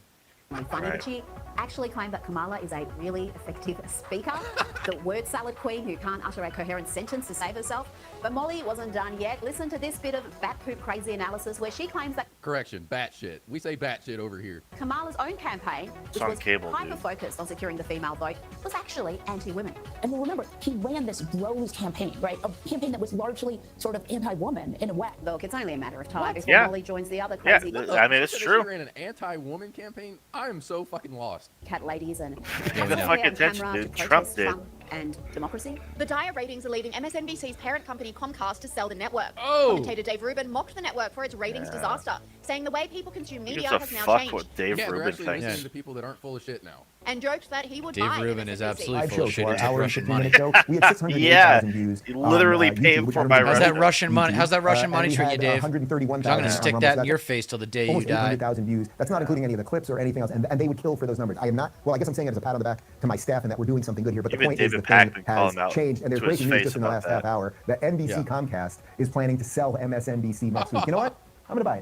Funny that she actually claimed that Kamala is a really effective speaker, the word salad queen who can't utter a coherent sentence to save herself. But Molly wasn't done yet. Listen to this bit of bat poop crazy analysis where she claims that Correction, batshit. We say batshit over here. Kamala's own campaign, It's which on was cable, dude. hyper-focused on securing the female vote, was actually anti-women. And well, remember, he ran this Rose campaign, right? A campaign that was largely sort of anti-woman in a way. Look, it's only a matter of time before Yeah. Molly joins the other Yeah, crazy I mean, it's She true. ran an anti-woman campaign. I am so fucking lost. cat ladies and Give the fucking attention, dude. Trump did. And democracy. The dire ratings are leading MSNBC's parent company Comcast to sell the network. Oh. Commentator Dave Rubin mocked the network for its ratings Yeah. disaster, saying the way people consume media gives a has now fuck changed. what Dave Yeah, they're Rubin actually thinks. listening to people that aren't full of shit now. And joked that he would Dave buy Rubin is MSNBC. absolutely Live full show of shit. for He an took hour and Russian 15 money. minute show. We had 680,000 Yeah, views. he literally on, paid YouTube, for which my I don't How's know that if Russian money? YouTube. How's that Russian And money we treat you, had Dave? 131,000 I'm going to on stick Rumble, that so in your that's face till the day you almost die. 800,000 views. That's not including any of the clips or anything else, and they would kill for those numbers. I am not. Well, I guess I'm saying it as a pat on the back to my staff and that we're doing something good here. But the Even point is, David the Pack thing been calling has out changed, and there's to his breaking news face just in the about last that. half hour that NBC Yeah. Comcast is planning to sell MSNBC next week. You know what? I'm going to buy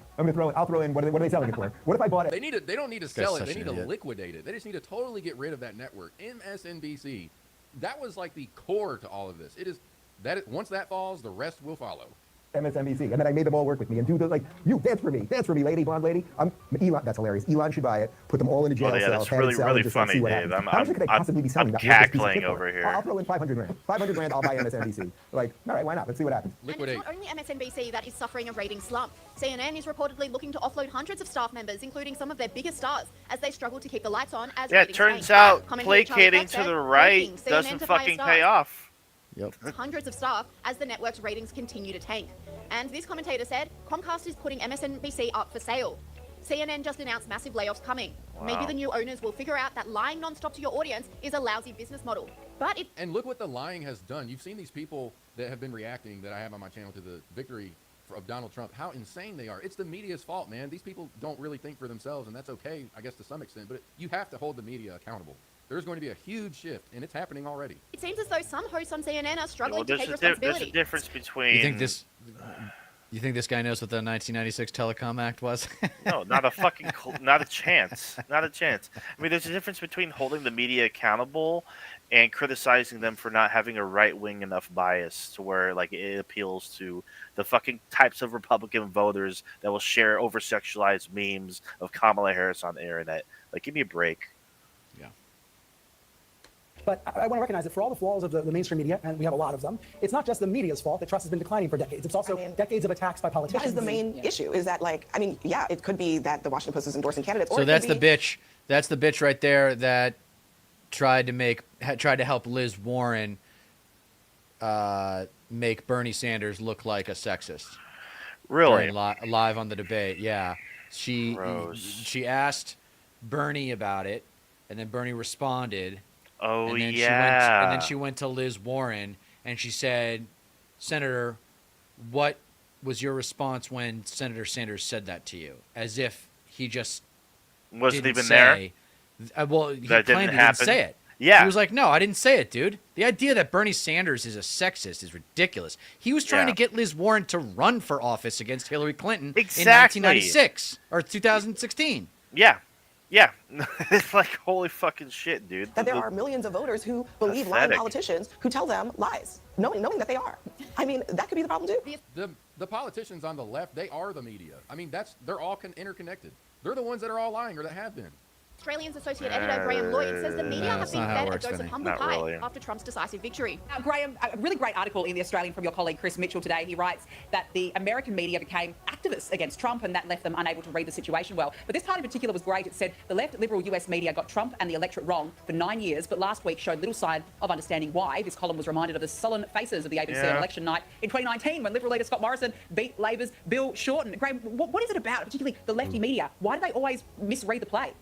it. I'll throw in. What are they selling it for? What if I bought it? They don't need to guy's sell it. such They an need to idiot. liquidate it. They just need to totally get rid of that network. MSNBC, that was like the core to all of this. Once that falls, the rest will follow. MSNBC, and then I made them all work with me and do the like, you dance for me, lady, blonde lady. Elon, that's hilarious. Elon should buy it. Put them all in a jail Oh, yeah, cell. that's head really, cell, really and just, like, funny, see what Dave. happens. How much could they possibly be selling? I'm that worthless piece of cackling shit for? over here. I'll throw in 500 grand. 500 grand. I'll buy MSNBC. Like, all right, why not? Let's see what happens. And it's not only MSNBC that is suffering a rating slump. CNN is reportedly looking to offload hundreds of staff members, including some of their biggest stars, as they struggle to keep the lights on. As Yeah, it ratings turns tank. out Commentator Charlie placating Kirk to said, the right "Working CNN doesn't to fire fucking stars." pay off. Yep. Hundreds of staff as the network's ratings continue to tank. And this commentator said Comcast is putting MSNBC up for sale. CNN just announced massive layoffs coming. Maybe Wow. the new owners will figure out that lying nonstop to your audience is a lousy business model. But it And look what the lying has done. You've seen these people that have been reacting that I have on my channel to the victory of Donald Trump, how insane they are. It's the media's fault, man. These people don't really think for themselves, and that's okay, I guess, to some extent. But you have to hold the media accountable. There's going to be a huge shift, and it's happening already. It seems as though some hosts on CNN are struggling Well, to there's take a there's responsibility. a difference between. You think this guy knows what the 1996 Telecom Act was? No, not a fucking, not a chance, not a chance. I mean, there's a difference between holding the media accountable and criticizing them for not having a right-wing enough bias to where, like, it appeals to the fucking types of Republican voters that will share over-sexualized memes of Kamala Harris on the internet. Like, give me a break. But I want to recognize that for all the flaws of the mainstream media, and we have a lot of them, it's not just the media's fault that trust has been declining for decades. It's also decades of attacks by politicians. That is the main issue, is that, like, I mean, yeah, it could be that the Washington Post is endorsing candidates. Or So it that's could the be, bitch. That's the bitch right there that tried to help Liz Warren make Bernie Sanders look like a sexist. Really? During live on the debate, yeah. She asked Bernie about it, and then Bernie responded. Oh, and then yeah. She went to Liz Warren, and she said, "Senator, what was your response when Senator Sanders said that to you? As if he just wasn't didn't even say, there. Well, he That claimed didn't he happen. didn't say it. Yeah. He was like, no, I didn't say it, dude. The idea that Bernie Sanders is a sexist is ridiculous. He was trying to get Liz Warren to run for office against Hillary Clinton in 1996 or 2016. Yeah. Yeah. It's like, holy fucking shit, dude. That there are millions of voters who believe lying Pathetic. politicians who tell them lies, knowing that they are. I mean, that could be the problem too. The politicians on the left, they are the media. I mean, they're all interconnected. They're the ones that are all lying or that have been. Australian's Associate Editor Graham Lloyd says the media have been fed a dose of humble pie after Trump's decisive victory. Graham, a really great article in The Australian from your colleague Chris Mitchell today. He writes that the American media became activists against Trump and that left them unable to read the situation well. But this part in particular was great. It said the left liberal US media got Trump and the electorate wrong for 9 years, but last week showed little sign of understanding why. This column was reminded of the sullen faces of the ABC on election night in 2019 when Liberal leader Scott Morrison beat Labor's Bill Shorten. Graham, what is it about, particularly the lefty media? Why do they always misread the play?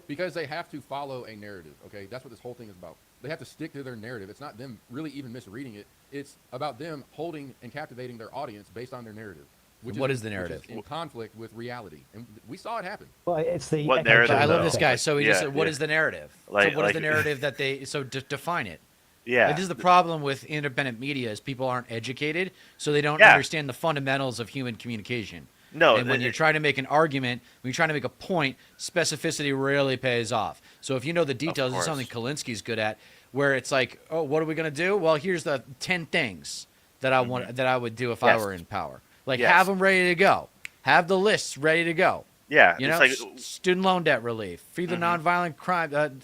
Because they have to follow a narrative, okay? That's what this whole thing is about. They have to stick to their narrative. It's not them really even misreading it. It's about them holding and captivating their audience based on their narrative. What is the narrative? Which is in conflict with reality. And we saw it happen. Well, it's the What narrative, I love though? this guy. So he just said, what is the narrative? Like- so what is like- the narrative that they, so define it. Yeah. Like, this is the problem with independent media is people aren't educated, so they don't Yeah. understand the fundamentals of human communication. No, and when you're trying to make an argument, when you're trying to make a point, specificity rarely pays off. So if you know the details, this is something Kalinsky's good at, where it's like, oh, what are we going to do? Well, here's the 10 things that I want that I would do if I were in power. Like have them ready to go, have the lists ready to go. Yeah, you know, it's like student loan debt relief, free the nonviolent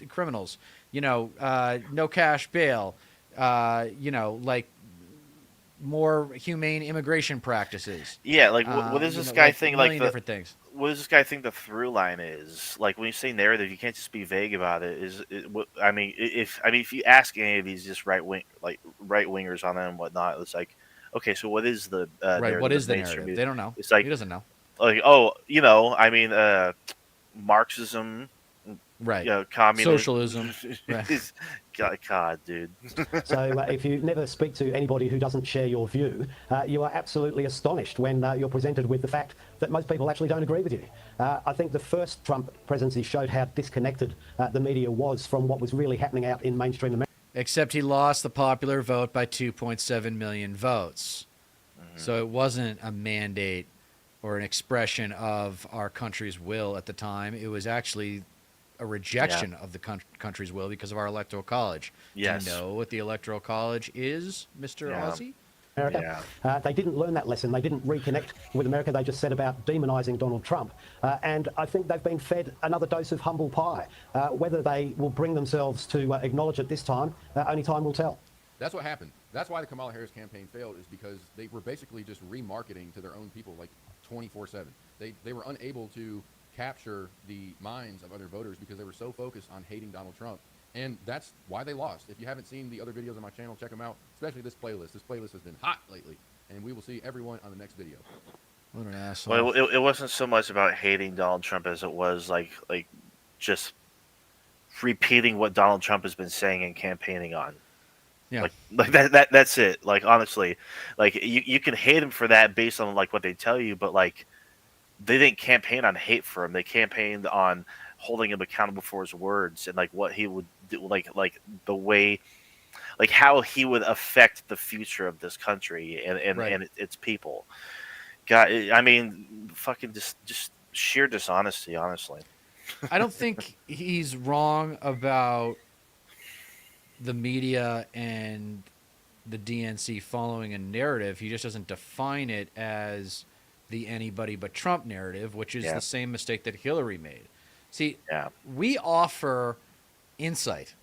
criminals. You know, no cash bail. You know, like more humane immigration practices. Yeah, like what does this guy think? Like different things. What does this guy think the through line is? Like when you say narrative, you can't just be vague about it. I mean, if you ask any of these just right wingers on them and whatnot, it's like, okay, so what is the narrative? What is the mainstream narrative? media? They don't know. It's like he doesn't know. Like, oh, you know, I mean, Marxism, right? You know, communism, socialism. Right. God, dude. So if you never speak to anybody who doesn't share your view, you are absolutely astonished when you're presented with the fact that most people actually don't agree with you. I think the first Trump presidency showed how disconnected the media was from what was really happening out in mainstream America. Except he lost the popular vote by 2.7 million votes. So it wasn't a mandate or an expression of our country's will at the time. It was actually a rejection of the country's will because of our electoral college. Yes. Do you know what the electoral college is, Mr. Aussie? America. They didn't learn that lesson. They didn't reconnect with America. They just set about demonizing Donald Trump. And I think they've been fed another dose of humble pie. Whether they will bring themselves to acknowledge it this time, only time will tell. That's what happened. That's why the Kamala Harris campaign failed, is because they were basically just remarketing to their own people like 24/7. They were unable to capture the minds of other voters because they were so focused on hating Donald Trump. And that's why they lost. If you haven't seen the other videos on my channel, check them out, especially this playlist. This playlist has been hot lately, and we will see everyone on the next video. What an asshole. Well, it wasn't so much about hating Donald Trump as it was like just repeating what Donald Trump has been saying and campaigning on. Yeah. Like that's it. Like, honestly, like you can hate him for that based on like what they tell you, but like they didn't campaign on hate for him. They campaigned on holding him accountable for his words and like what he would do, like the way, like how he would affect the future of this country and its people. God, I mean, fucking just sheer dishonesty, honestly. I don't think he's wrong about the media and the DNC following a narrative. He just doesn't define it as the anybody but Trump narrative, which is the same mistake that Hillary made. See, we offer insight.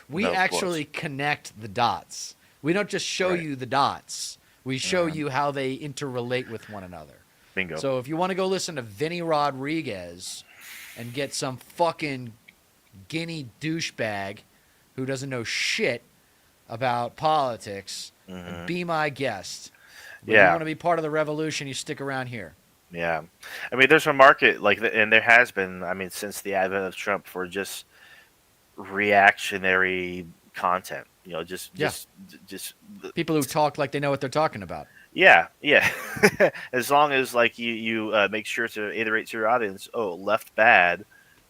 We actually connect the dots. We don't just show you the dots. We show you how they interrelate with one another. Bingo. So if you want to go listen to Vinny Rodriguez and get some fucking guinea douchebag who doesn't know shit about politics, be my guest. But if you want to be part of the revolution, you stick around here. Yeah. I mean, there's a market, like, and there has been, I mean, since the advent of Trump, for just reactionary content. You know, just people who talk like they know what they're talking about. Yeah, yeah. As long as like you make sure to iterate to your audience, oh, left bad,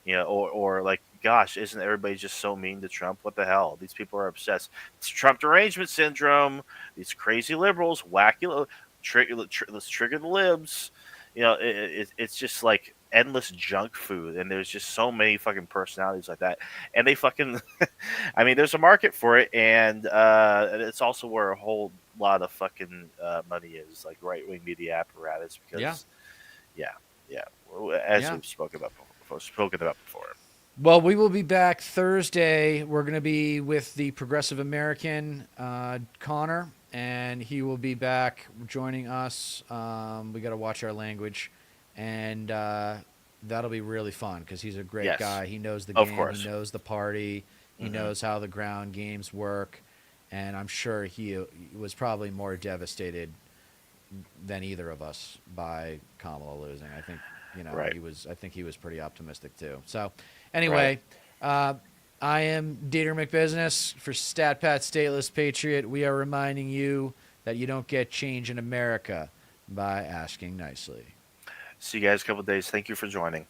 or like, gosh, isn't everybody just so mean to Trump? What the hell? These people are obsessed. It's Trump derangement syndrome. These crazy liberals, wacky, let's trigger the libs. It's just like endless junk food, and there's just so many fucking personalities like that, and they fucking. I mean, there's a market for it, and it's also where a whole lot of fucking money is, like right wing media apparatus. Because, yeah, as we've spoken about before. Well, we will be back Thursday. We're going to be with the Progressive American, Connor, and he will be back joining us. We got to watch our language, and that'll be really fun because he's a great guy. He knows the game. He knows the party. He knows how the ground games work, and I'm sure he was probably more devastated than either of us by Kamala losing. I think he was. I think he was pretty optimistic too. So, anyway, I am Dieter McBusiness for StatPat Stateless Patriot. We are reminding you that you don't get change in America by asking nicely. See you guys in a couple of days. Thank you for joining.